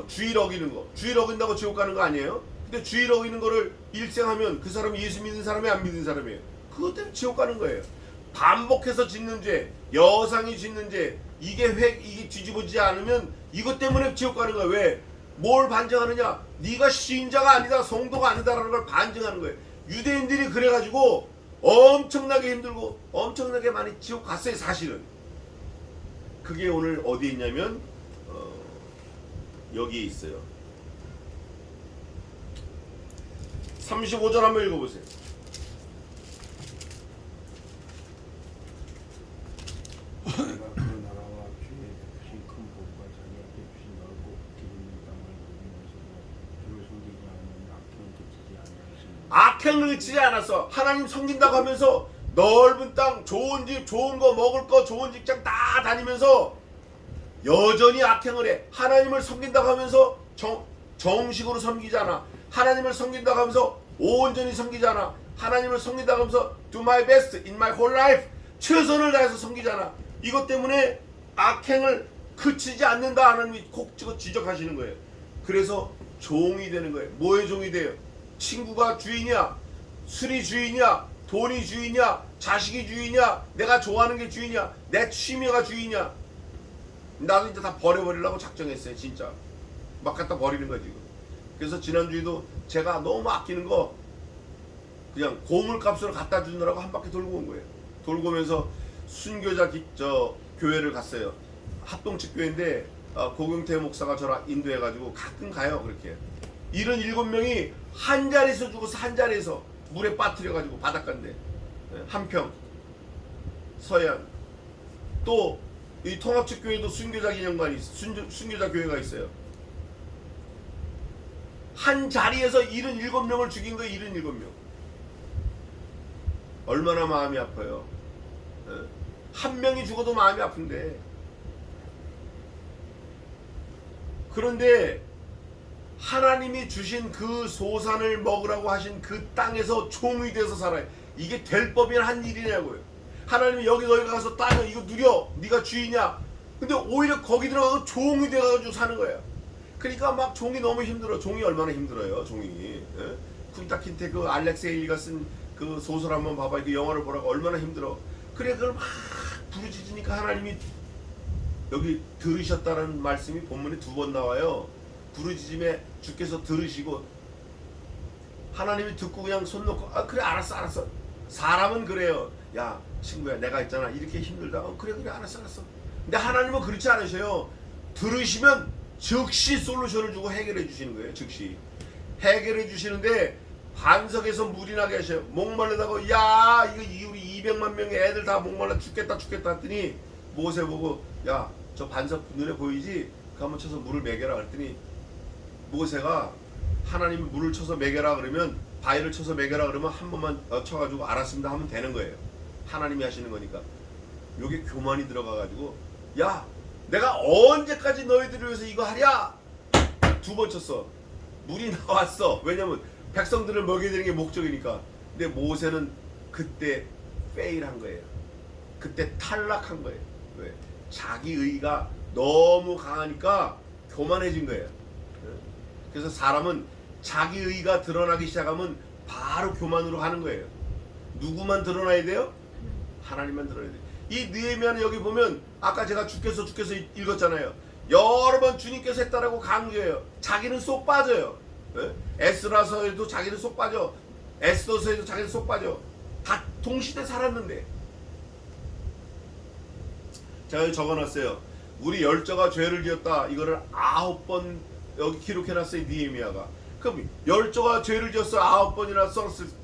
주일 어기는 거. 주일 어긴다고 지옥 가는 거 아니에요? 근데 주일 어기는 거를 일생하면 그 사람이 예수 믿는 사람이 안 믿는 사람이에요. 그것 때문에 지옥 가는 거예요. 반복해서 짓는 죄, 여상이 짓는 죄, 이게 뒤집어지지 않으면 이것 때문에 지옥 가는 거예요. 왜? 뭘 반증하느냐? 네가 신자가 아니다, 성도가 아니다라는 걸 반증하는 거예요. 유대인들이 그래가지고 엄청나게 힘들고 엄청나게 많이 지옥 갔어요. 사실은. 그게 오늘 어디에 있냐면 여기에 있어요. 35절 한번 읽어보세요. 내가 그 나라와 주의 베푸신 큰 복과 자기 앞에 주신 넓고 깊이 있는 땅을 누리면서도 주를 섬기지 않는 악행을 그치지 아니하시니 악행을 그치지 않았어. 하나님 섬긴다고 하면서 넓은 땅, 좋은 집, 좋은 거 먹을 거, 좋은 직장 다 다니면서 여전히 악행을 해. 하나님을 섬긴다고 하면서 정식으로 섬기지 않아. 하나님을 섬긴다고 하면서 온전히 섬기지 않아. 하나님을 섬긴다고 하면서 do my best in my whole life 최선을 다해서 섬기지 않아. 이것 때문에 악행을 그치지 않는다. 하나님이 콕 찍어 지적하시는 거예요. 그래서 종이 되는 거예요. 뭐의 종이 돼요? 친구가 주인이야? 술이 주인이야? 돈이 주인이야? 자식이 주인이야? 내가 좋아하는 게 주인이야? 내 취미가 주인이야? 나도 이제 다 버려버리려고 작정했어요. 진짜 막 갖다 버리는 거야 지금. 그래서 지난주에도 제가 너무 아끼는 거 그냥 고물값으로 갖다 주느라고 한 바퀴 돌고 온 거예요. 돌고 오면서 순교자 교회를 갔어요. 합동측 교회인데 고경태 목사가 저를 인도해가지고 가끔 가요. 그렇게 77명이 한 자리에서 죽어서 한 자리에서 물에 빠뜨려 가지고 바닷가인데 한평 서해안 또 이 통합측 교회도 순교자 기념관이 순교자 교회가 있어요. 한 자리에서 77명을 죽인 거예요. 77명. 얼마나 마음이 아파요. 한 명이 죽어도 마음이 아픈데, 그런데 하나님이 주신 그 소산을 먹으라고 하신 그 땅에서 종이 돼서 살아요. 이게 될 법이란 한 일이냐고요. 하나님이 여기 너희가 가서 따져 이거 누려, 네가 주인이야. 근데 오히려 거기 들어가서 종이 돼가지고 사는 거야. 그러니까 막 종이 너무 힘들어. 종이 얼마나 힘들어요, 종이. 쿤타 킨테 그 알렉세이가 쓴 그 소설 한번 봐봐. 그 영화를 보라고. 얼마나 힘들어. 그래 그걸 막 부르짖으니까 하나님이 여기 들으셨다는 말씀이 본문에 2번 나와요. 부르짖음에 주께서 들으시고 하나님이 듣고 그냥 손 놓고 아 그래 알았어. 사람은 그래요. 야 친구야 내가 있잖아 이렇게 힘들다. 그래 알았어. 근데 하나님은 그렇지 않으셔요. 들으시면 즉시 솔루션을 주고 해결해 주시는 거예요. 즉시 해결해 주시는데 반석에서 물이 나게 하셔요. 목말르다고 야 이거 우리 200만 명의 애들 다 목말라 죽겠다 했더니 모세 보고 야 저 반석 눈에 보이지? 그 한번 쳐서 물을 먹여라 그랬더니 모세가 하나님 물을 쳐서 먹여라 그러면 바위를 쳐서 먹여라 그러면 한 번만 쳐가지고 알았습니다 하면 되는 거예요. 하나님이 하시는 거니까. 요게 교만이 들어가가지고 야 내가 언제까지 너희들을 위해서 이거 하랴? 2번 쳤어. 물이 나왔어. 왜냐면 백성들을 먹여야 되는 게 목적이니까. 근데 모세는 그때 페일한 거예요. 그때 탈락한 거예요. 왜? 자기 의가 너무 강하니까 교만해진 거예요. 그래서 사람은 자기 의가 드러나기 시작하면 바로 교만으로 하는 거예요. 누구만 드러나야 돼요? 하나님만 드러나야 돼요. 이 느헤미야는 여기 보면 아까 제가 주께서 읽었잖아요. 여러 번 주님께서 했다라고 강조해요. 자기는 쏙 빠져요. 에스라서에도 자기는 쏙 빠져. 에스더서에도 자기는 쏙 빠져. 다 동시대 살았는데. 제가 여기 적어놨어요. 우리 열조가 죄를 지었다. 이거를 9번 여기 기록해놨어요. 느헤미야가. 그럼 열조가 죄를 지었어 9번이나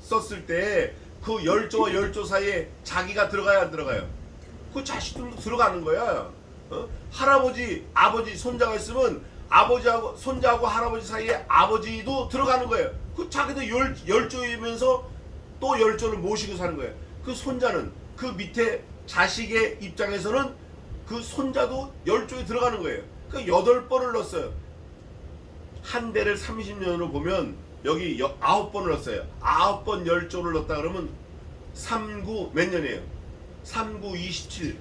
썼을 때 그 열조와 열조 사이에 자기가 들어가야 안 들어가요? 그 자식들도 들어가는 거야. 할아버지, 아버지, 손자가 있으면 아버지하고 손자하고 할아버지 사이에 아버지도 들어가는 거예요. 그 자기도 열조이면서 또 열조를 모시고 사는 거예요. 그 손자는 그 밑에 자식의 입장에서는 그 손자도 열조에 들어가는 거예요. 그 8번을 넣었어요. 한 대를 30년으로 보면 여기 9번을 넣었어요. 9번 열조를 넣었다 그러면 39 몇 년이에요? 39 27.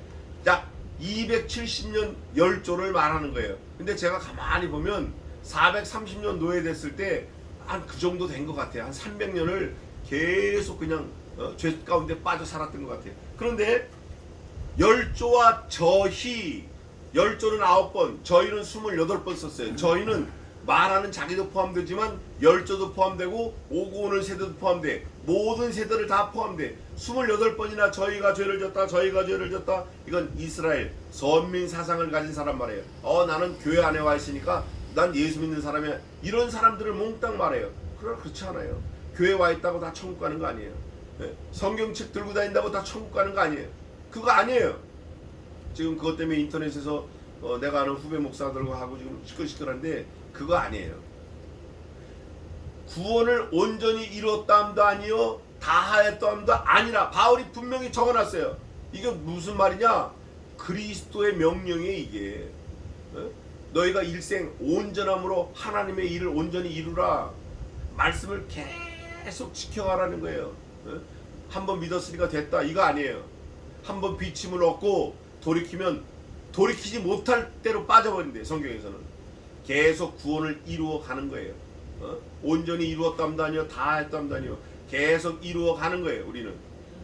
약 270년 열조를 말하는 거예요. 근데 제가 가만히 보면 430년 노예됐을 때 한 그 정도 된 것 같아요. 한 300년을 계속 그냥 죄 가운데 빠져 살았던 것 같아요. 그런데 열조와 저희, 열조는 9번, 저희는 28번 썼어요. 저희는 말하는 자기도 포함되지만 열조도 포함되고 오고 오는 세대도 포함돼. 모든 세대를 다 포함돼. 28번이나 저희가 죄를 졌다, 저희가 죄를 졌다. 이건 이스라엘 선민 사상을 가진 사람 말이에요. 나는 교회 안에 와 있으니까 난 예수 믿는 사람이야. 이런 사람들을 몽땅 말해요. 그러나 그렇지 않아요. 교회 와 있다고 다 천국 가는 거 아니에요. 성경책 들고 다닌다고 다 천국 가는 거 아니에요. 그거 아니에요. 지금 그것 때문에 인터넷에서 내가 아는 후배 목사들과 하고 지금 시끌시끌한데 그거 아니에요. 구원을 온전히 이루었다함도 아니요 다하였다함도 아니라 바울이 분명히 적어놨어요. 이게 무슨 말이냐? 그리스도의 명령이에요. 이게 너희가 일생 온전함으로 하나님의 일을 온전히 이루라. 말씀을 계속 지켜가라는 거예요. 한번 믿었으니까 됐다 이거 아니에요. 한번 비침을 얻고 돌이키면 돌이키지 못할 대로 빠져버린대. 성경에서는 계속 구원을 이루어 가는 거예요. 온전히 이루었담도 아니요 다 했담도 아니요 계속 이루어 가는 거예요. 우리는.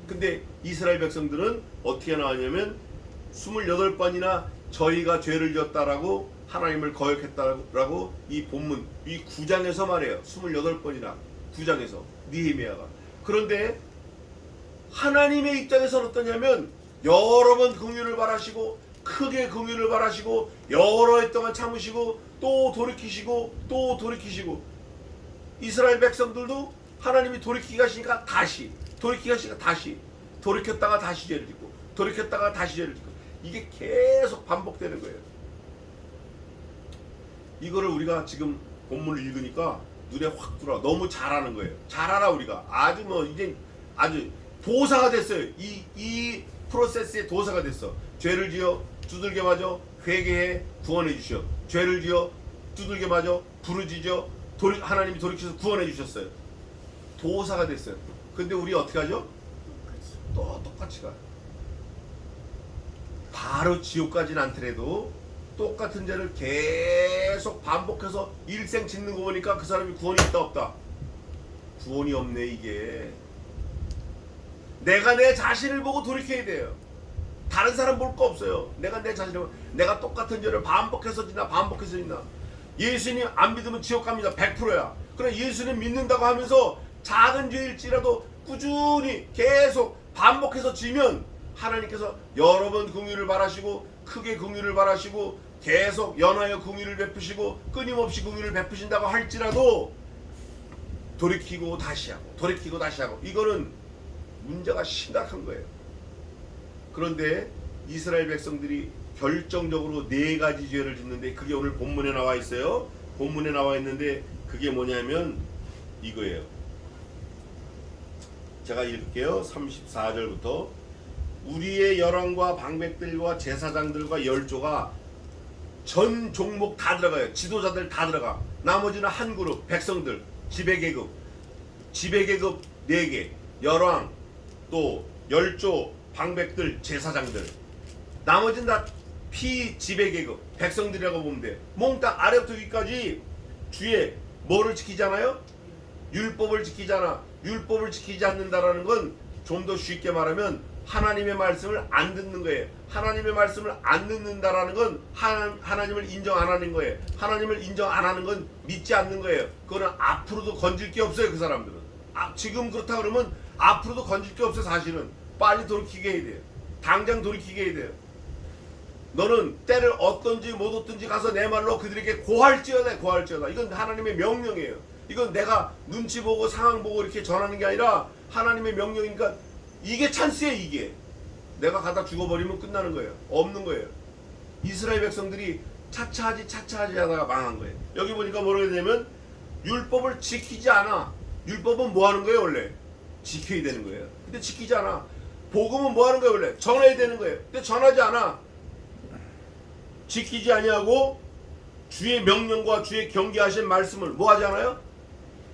근데 이스라엘 백성들은 어떻게 나왔냐면 28번이나 저희가 죄를 지었다라고 하나님을 거역했다라고 이 본문 이 9장에서 말해요. 28번이나 9장에서 느헤미야가. 그런데 하나님의 입장에서는 어떠냐면 여러 번 긍휼을 바라시고 크게 긍휼을 바라시고 여러 해 동안 참으시고 또 돌이키시고 또 돌이키시고 이스라엘 백성들도 하나님이 돌이키게 하시니까 다시, 돌이키게 하시니까 다시, 돌이켰다가 다시 죄를 짓고, 돌이켰다가 다시 죄를 짓고, 이게 계속 반복되는 거예요. 이거를 우리가 지금 본문을 읽으니까 눈에 확 들어와. 너무 잘하는 거예요. 잘 알아 우리가. 아주 뭐 이제 아주 도사가 됐어요. 이 프로세스의 도사가 됐어. 죄를 지어 두들겨 맞아 회개해 구원해 주셔. 죄를 지어 두들겨 맞아 부르짖어 하나님이 돌이켜서 구원해 주셨어요. 도사가 됐어요. 근데 우리 어떻게 하죠? 또 똑같이 가. 바로 지옥까지는 않더라도 똑같은 죄를 계속 반복해서 일생 짓는 거 보니까 그 사람이 구원이 있다 없다? 구원이 없네. 이게 내가 내 자신을 보고 돌이켜야 돼요. 다른 사람 볼 거 없어요. 내가 내 자신을 보고, 내가 똑같은 죄를 반복해서 짓나 반복해서 짓나. 예수님 안 믿으면 지옥 갑니다. 100%야. 그럼 예수님 믿는다고 하면서 작은 죄일지라도 꾸준히 계속 반복해서 지면 하나님께서 여러 번 긍휼을 바라시고 크게 긍휼을 바라시고 계속 연하여 긍휼을 베푸시고 끊임없이 긍휼을 베푸신다고 할지라도 돌이키고 다시 하고 돌이키고 다시 하고, 이거는 문제가 심각한 거예요. 그런데 이스라엘 백성들이 결정적으로 4가지 죄를 짓는데, 그게 오늘 본문에 나와 있어요. 본문에 나와 있는데 그게 뭐냐면 이거예요. 제가 읽을게요. 34절부터 우리의 열왕과 방백들과 제사장들과 열조가 전 종목 다 들어가요. 지도자들 다 들어가. 나머지는 한 그룹 백성들, 지배계급 4개, 열왕, 또 열조, 방백들, 제사장들, 나머지는 다 피지배계급 백성들이라고 보면 돼. 몽땅 아래부터 위까지 주의 뭐를 지키잖아요? 율법을 지키잖아. 율법을 지키지 않는다라는 건 좀 더 쉽게 말하면 하나님의 말씀을 안 듣는 거예요. 하나님의 말씀을 안 듣는다라는 건 하나님을 인정 안 하는 거예요. 하나님을 인정 안 하는 건 믿지 않는 거예요. 그거는 앞으로도 건질 게 없어요. 그 사람들은 지금 그렇다 그러면 앞으로도 건질 게 없어요. 사실은 빨리 돌이키게 해야 돼요. 당장 돌이키게 해야 돼요. 너는 때를 얻든지 못 얻든지 가서 내 말로 그들에게 고할지어다. 이건 하나님의 명령이에요. 이건 내가 눈치 보고 상황 보고 이렇게 전하는 게 아니라 하나님의 명령이니까 이게 찬스예요. 이게 내가 가다 죽어버리면 끝나는 거예요. 없는 거예요. 이스라엘 백성들이 차차하지 하다가 망한 거예요. 여기 보니까 뭐라고 되냐면 율법을 지키지 않아. 율법은 뭐 하는 거예요? 원래 지켜야 되는 거예요. 근데 지키지 않아. 복음은 뭐 하는 거예요? 원래 전해야 되는 거예요. 근데 전하지 않아. 지키지 아니하고 주의 명령과 주의 경계하신 말씀을 뭐 하지 않아요?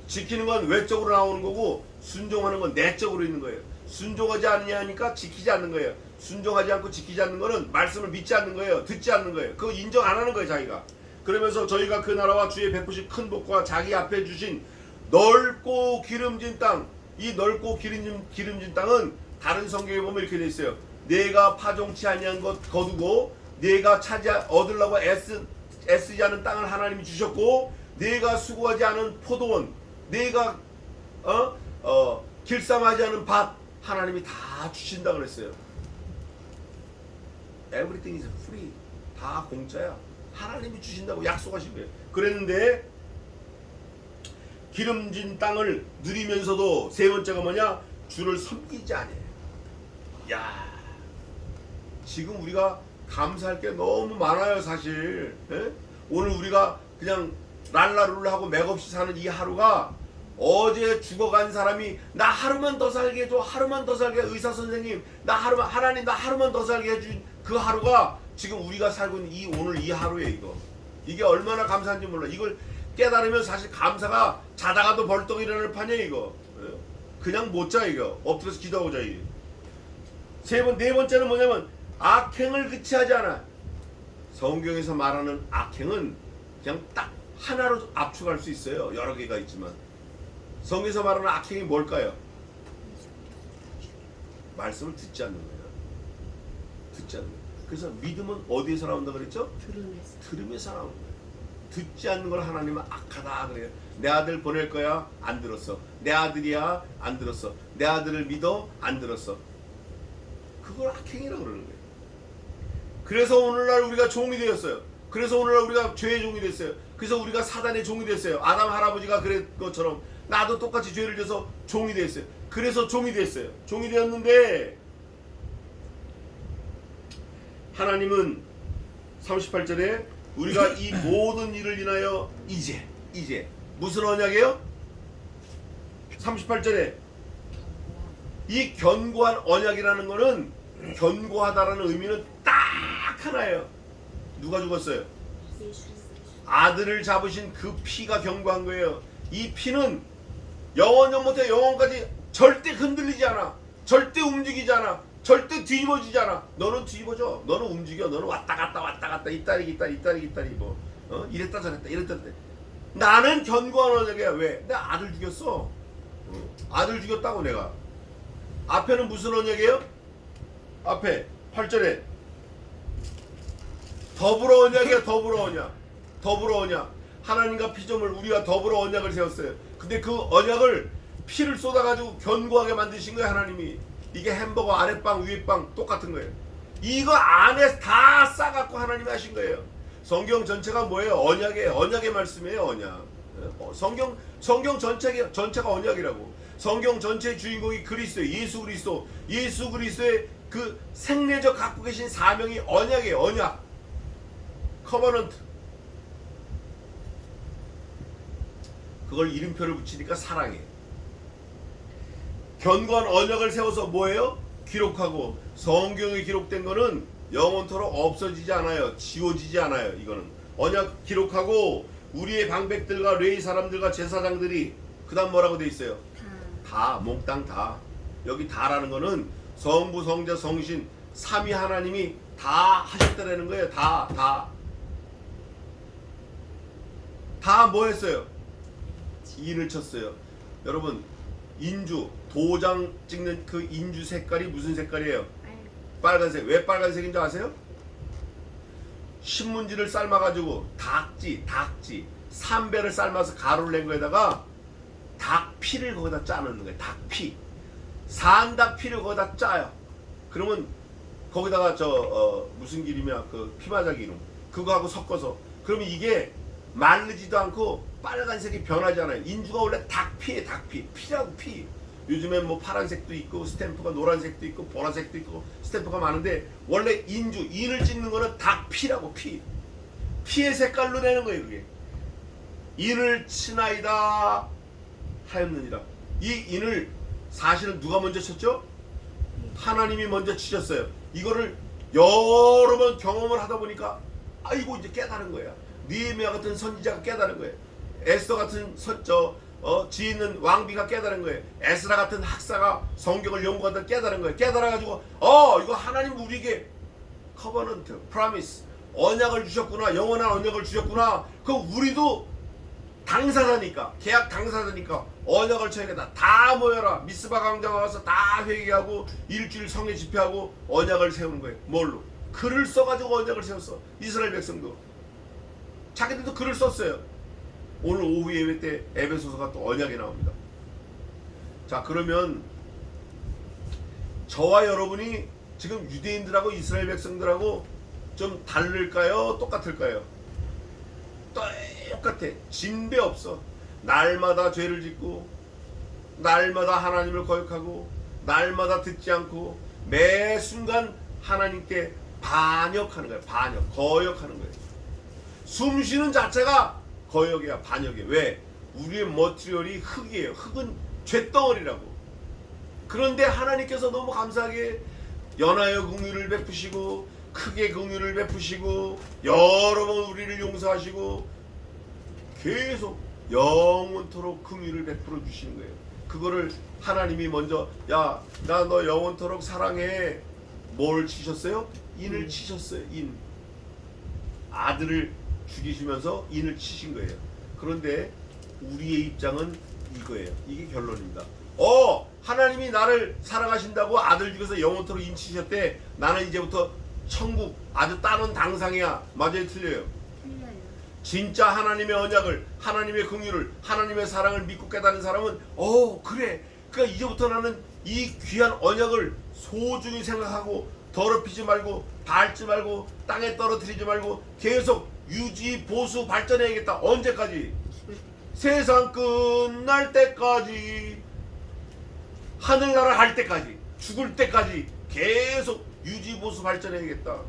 지키는 건 외적으로 나오는 거고 순종하는 건 내적으로 있는 거예요. 순종하지 않느냐니까 지키지 않는 거예요. 순종하지 않고 지키지 않는 거는 말씀을 믿지 않는 거예요. 듣지 않는 거예요. 그거 인정 안 하는 거예요. 자기가. 그러면서 저희가 그 나라와 주의 베푸신 큰 복과 자기 앞에 주신 넓고 기름진 땅, 이 넓고 기름진 땅은 다른 성경에 보면 이렇게 돼 있어요. 내가 파종치 아니한 것 거두고 내가 얻으려고 애쓰지 않은 땅을 하나님이 주셨고, 내가 수고하지 않은 포도원, 내가 길쌈하지 않은 밭 하나님이 다 주신다 그랬어요. Everything is free. 다 공짜야. 하나님이 주신다고 약속하신 거예요. 그랬는데 기름진 땅을 누리면서도 세 번째가 뭐냐? 주를 섬기지 않아요. 야, 지금 우리가 감사할 게 너무 많아요. 사실 오늘 우리가 그냥 랄라룰라 하고 맥없이 사는 이 하루가, 어제 죽어간 사람이 나 하루만 더 살게 해줘, 하루만 더 살게, 의사 선생님 나 하루만, 하나님 나 하루만 더 살게 해준 그 하루가 지금 우리가 살고 있는 오늘 이 하루에 이게 얼마나 감사한지 몰라. 이걸 깨달으면 사실 감사가 자다가도 벌떡 일어날 판이에요. 이거 그냥 못 자. 이거 엎드려서 기도하고 자. 이게 네 번째는 뭐냐면 악행을 그치하지 않아. 성경에서 말하는 악행은 그냥 딱 하나로 압축할 수 있어요. 여러 개가 있지만 성경에서 말하는 악행이 뭘까요? 말씀을 듣지 않는 거예요. 듣지 않는 거예요. 그래서 믿음은 어디에서 나온다 그랬죠? 들음에서 나오는 거예요. 듣지 않는 걸 하나님은 악하다 그래요. 내 아들 보낼 거야? 안 들었어. 내 아들이야? 안 들었어. 내 아들을 믿어? 안 들었어. 그걸 악행이라고 그러는 거예요. 그래서 오늘날 우리가 종이 되었어요. 그래서 오늘날 우리가 죄의 종이 됐어요. 그래서 우리가 사단의 종이 됐어요. 아담 할아버지가 그랬 것처럼 나도 똑같이 죄를 져서 종이 됐어요. 그래서 종이 됐어요. 종이 되었는데 하나님은 38절에 우리가 이 모든 일을 인하여 이제 무슨 언약이에요? 38절에 이 견고한 언약이라는 거는 견고하다라는 의미는 딱 하나예요. 누가 죽었어요? 예수. 아들을 잡으신 그 피가 견고한 거예요. 이 피는 영원부터 영원까지 절대 흔들리지 않아. 절대 움직이지 않아. 절대 뒤집어지지 않아. 너는 뒤집어져. 너는 움직여. 너는 왔다 갔다 이따리 뭐 이랬다 저랬다 이랬다 저랬다. 나는 견고한 언약이야. 왜? 내가 아들 죽였어. 아들 죽였다고 내가. 앞에는 무슨 언약이에요? 앞에 8절에 더불어 언약이야. 더불어 언약. 하나님과 피조물 우리가 더불어 언약을 세웠어요. 근데 그 언약을 피를 쏟아가지고 견고하게 만드신 거예요. 하나님이. 이게 햄버거 아랫빵 위에빵 똑같은 거예요. 이거 안에 다 싸갖고 하나님이 하신 거예요. 성경 전체가 뭐예요? 언약이에요. 언약의 말씀이에요. 언약. 성경 전체가 언약이라고. 성경 전체의 주인공이 그리스도예요. 예수 그리스도의 그 생내적 갖고 계신 사명이 언약이에요. 언약. 커버넌트. 그걸 이름표를 붙이니까 사랑이에요. 견고한 언약을 세워서 뭐예요? 기록하고. 성경에 기록된 거는 영원토록 없어지지 않아요. 지워지지 않아요. 이거는 언약 기록하고 우리의 방백들과 레위 사람들과 제사장들이 그 다음 뭐라고 돼 있어요? 다 몽땅 다. 여기 다라는 거는 성부 성자 성신 삼위 하나님이 다 하셨다라는 거예요. 다 뭐 했어요? 인을 쳤어요. 여러분 인주 도장 찍는 그 인주 색깔이 무슨 색깔이에요? 빨간색. 왜 빨간색인 줄 아세요? 신문지를 삶아가지고 닭지 3배를 삶아서 가루를 낸 거에다가 닭피를 거기다 짜놓는 거예요. 닭피. 산닭피를 거기다 짜요. 그러면 거기다가 무슨 기름이야? 그 피마자 기름. 그거하고 섞어서. 그러면 이게 마르지도 않고 빨간색이 변하지 않아요. 인주가 원래 닭피에 피라고 피. 요즘엔 뭐 파란색도 있고 스탬프가 노란색도 있고 보라색도 있고 스탬프가 많은데 원래 인을 찍는 거는 닭피라고 피의 색깔로 내는 거예요. 그게 인을 치나이다 하였느니라. 이 인을 사실은 누가 먼저 쳤죠? 하나님이 먼저 치셨어요. 이거를 여러 번 경험을 하다 보니까 아이고 이제 깨달은 거야. 느헤미야 같은 선지자가 깨달은 거예요. 에스더 같은 지혜 있는 왕비가 깨달은 거예요. 에스라 같은 학사가 성경을 연구하다 깨달은 거예요. 깨달아가지고 이거 하나님 우리에게 커버넌트, 프라미스, 언약을 주셨구나. 영원한 언약을 주셨구나. 그럼 우리도 당사자니까, 계약 당사자니까 언약을 쳐야겠다. 다 모여라. 미스바 광장 와서 다 회개하고 일주일 성회 집회하고 언약을 세우는 거예요. 뭘로? 글을 써가지고 언약을 세웠어. 이스라엘 백성도. 자기들도 글을 썼어요. 오늘 오후 예배 때 에베소서가 또 언약이 나옵니다. 자, 그러면 저와 여러분이 지금 유대인들하고 이스라엘 백성들하고 좀 다를까요? 똑같을까요? 똑같아. 진배 없어. 날마다 죄를 짓고 날마다 하나님을 거역하고 날마다 듣지 않고 매 순간 하나님께 반역하는 거예요. 거역하는 거예요. 숨 쉬는 자체가 거역이야, 반역이야. 왜? 우리의 머티리얼이 흙이에요. 흙은 죄덩어리라고. 그런데 하나님께서 너무 감사하게 연하여 긍휼을 베푸시고 크게 긍휼을 베푸시고 여러 번 우리를 용서하시고 계속 영원토록 긍휼을 베풀어 주시는 거예요. 그거를 하나님이 먼저 야, 나 너 영원토록 사랑해. 뭘 치셨어요? 인을 치셨어요. 인. 아들을 죽이시면서 인을 치신 거예요. 그런데 우리의 입장은 이거예요. 이게 결론입니다. 하나님이 나를 사랑하신다고 아들 죽여서 영원토록 인 치셨대. 나는 이제부터 천국 아주 따놓은 당상이야. 맞아요? 틀려요? 틀려요. 진짜 하나님의 언약을, 하나님의 긍휼을, 하나님의 사랑을 믿고 깨닫는 사람은 그래. 그러니까 이제부터 나는 이 귀한 언약을 소중히 생각하고 더럽히지 말고 밟지 말고 땅에 떨어뜨리지 말고 계속 유지 보수 발전해야겠다. 언제까지? 세상 끝날 때까지, 하늘나라 할 때까지, 죽을 때까지 계속 유지보수 발전해야겠다.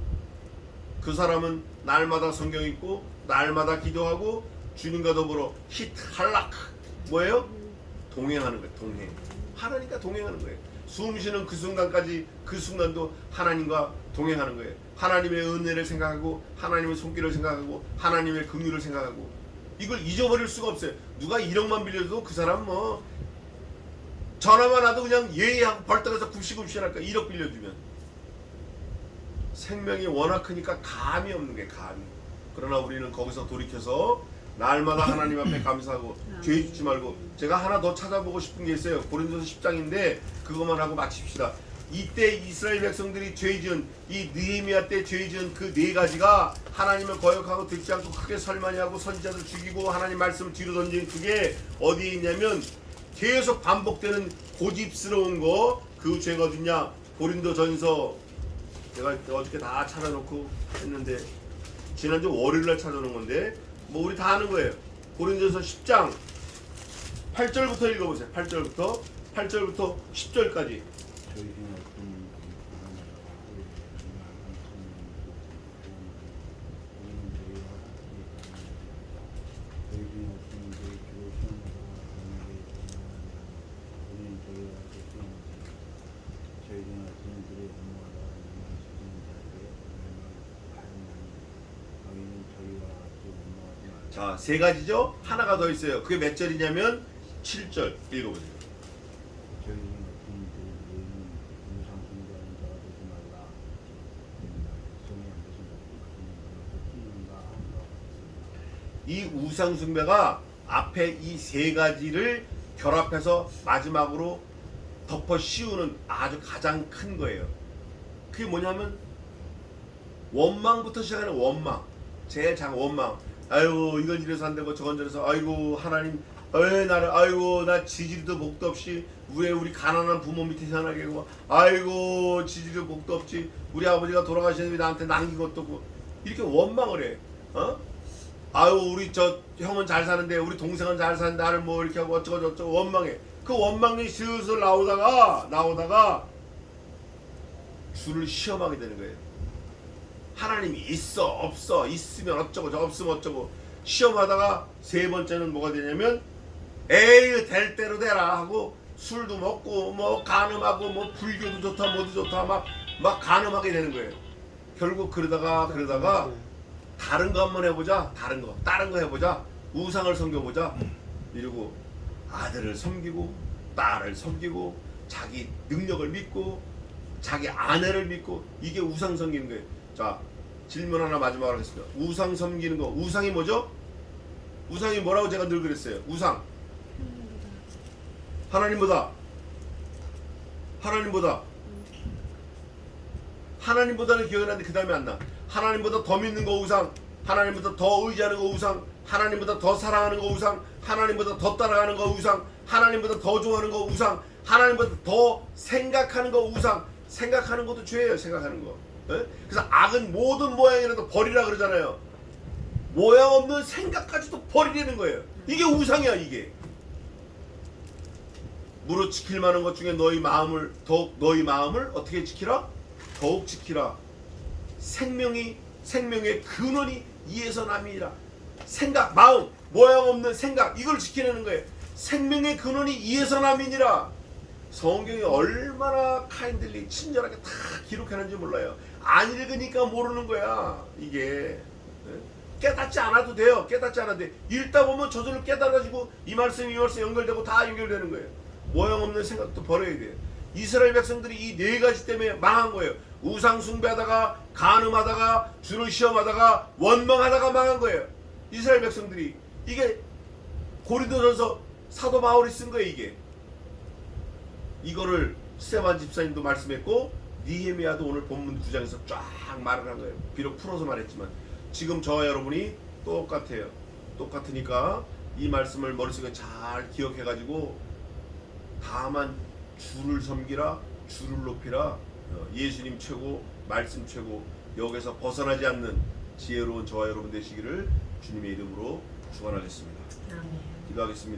그 사람은 날마다 성경 읽고 날마다 기도하고 주님과 더불어 히트할락 뭐예요? 동행하는 거예요. 동행. 하나님과 동행하는 거예요. 숨 쉬는 그 순간까지, 그 순간도 하나님과 동행하는 거예요. 하나님의 은혜를 생각하고 하나님의 손길을 생각하고 하나님의 긍휼을 생각하고 이걸 잊어버릴 수가 없어요. 누가 1억만 빌려도 그 사람 뭐 전화만 와도 그냥 예의하고 벌떡해서 굽시굽시할까. 1억 빌려주면 생명이 워낙 크니까 감이 없는 게 감이. 그러나 우리는 거기서 돌이켜서 날마다 하나님 앞에 감사하고 죄 짓지 말고. 제가 하나 더 찾아보고 싶은 게 있어요. 고린도서 10장인데 그것만 하고 마칩시다. 이때 이스라엘 백성들이 죄 지은 이 느헤미야 때 죄 지은 그 네 가지가 하나님을 거역하고 듣지 않고 크게 설만이하고 선지자들 죽이고 하나님 말씀을 뒤로 던진 그게 어디에 있냐면 계속 반복되는 고집스러운 거. 그 죄가 어딨냐? 고린도전서 제가 어저께 다 찾아놓고 했는데 지난주 월요일날 찾아놓은 건데 뭐 우리 다 아는 거예요. 고린도전서 10장 8절부터 읽어보세요. 8절부터 10절까지. 자, 세 가지죠? 하나가 더 있어요. 그게 몇 절이냐면 7절 읽어보세요. 이 우상숭배가 앞에 이 세 가지를 결합해서 마지막으로 덮어 씌우는 아주 가장 큰 거예요. 그게 뭐냐면 원망부터 시작하는 원망. 제일 장 원망. 아이고 이건 이래서 안 되고 저건 저래서 아이고 하나님 왜 나를 아이고 나 지지리도 복도 없이 왜 우리 가난한 부모 밑에 사나게 하고 아이고 지지리도 복도 없지 우리 아버지가 돌아가시는데 나한테 남긴 것도 없고 이렇게 원망을 해. 아유 우리 저 형은 잘 사는데 우리 동생은 잘 사는데 나를 뭐 이렇게 하고 어쩌고 저쩌고 원망해. 그 원망이 슬슬 나오다가 주를 시험하게 되는 거예요. 하나님이 있어 없어 있으면 어쩌고 저 없으면 어쩌고 시험하다가 세 번째는 뭐가 되냐면 에이 될 대로 되라 하고 술도 먹고 뭐 간음하고 뭐 불교도 좋다 뭐도 좋다 막 간음하게 되는 거예요. 결국 그러다가 다른 거 한번 해보자. 다른 거 해보자. 우상을 섬겨보자. 이러고 아들을 섬기고 딸을 섬기고 자기 능력을 믿고 자기 아내를 믿고 이게 우상 섬기는 거예요. 자, 질문 하나 마지막으로 하겠습니다. 우상 섬기는 거. 우상이 뭐죠? 우상이 뭐라고 제가 늘 그랬어요. 우상. 하나님보다는 기억이 나는데 그 다음에 안 나. 하나님보다 더 믿는 거 우상. 하나님보다 더 의지하는 거 우상. 하나님보다 더 사랑하는 거 우상. 하나님보다 더 따라가는 거 우상. 하나님보다 더 좋아하는 거 우상. 하나님보다 더 생각하는 거 우상. 생각하는 것도 죄예요. 생각하는 거. 그래서 악은 모든 모양이라도 버리라 그러잖아요. 모양 없는 생각까지도 버리려는 거예요. 이게 우상이야. 이게 무릇 지킬 만한 것 중에 너희 마음을 어떻게 지키라? 더욱 지키라. 생명의 근원이 이에서 남이니라. 생각, 마음, 모양 없는 생각 이걸 지키려는 거예요. 생명의 근원이 이에서 남이니라. 성경이 얼마나 카인들리 친절하게 다 기록해놨는지 몰라요. 안 읽으니까 모르는 거야. 이게 깨닫지 않아도 돼요. 깨닫지 않아도 돼. 읽다 보면 저절로 깨달아지고 이 말씀 연결되고 다 연결되는 거예요. 모양 없는 생각도 버려야 돼요. 이스라엘 백성들이 이 네 가지 때문에 망한 거예요. 우상 숭배하다가 간음하다가 주를 시험하다가 원망하다가 망한 거예요. 이스라엘 백성들이. 이게 고린도전서 사도 바울이 쓴 거예요. 이게 이거를 스테반 집사님도 말씀했고 느헤미야도 오늘 본문 9장에서 쫙 말을 한 거예요. 비록 풀어서 말했지만 지금 저와 여러분이 똑같아요. 똑같으니까 이 말씀을 머릿속에 잘 기억해가지고 다만 주를 섬기라, 주를 높이라, 예수님 최고, 말씀 최고, 여기서 벗어나지 않는 지혜로운 저와 여러분 되시기를 주님의 이름으로 축원하겠습니다. 기도하겠습니다.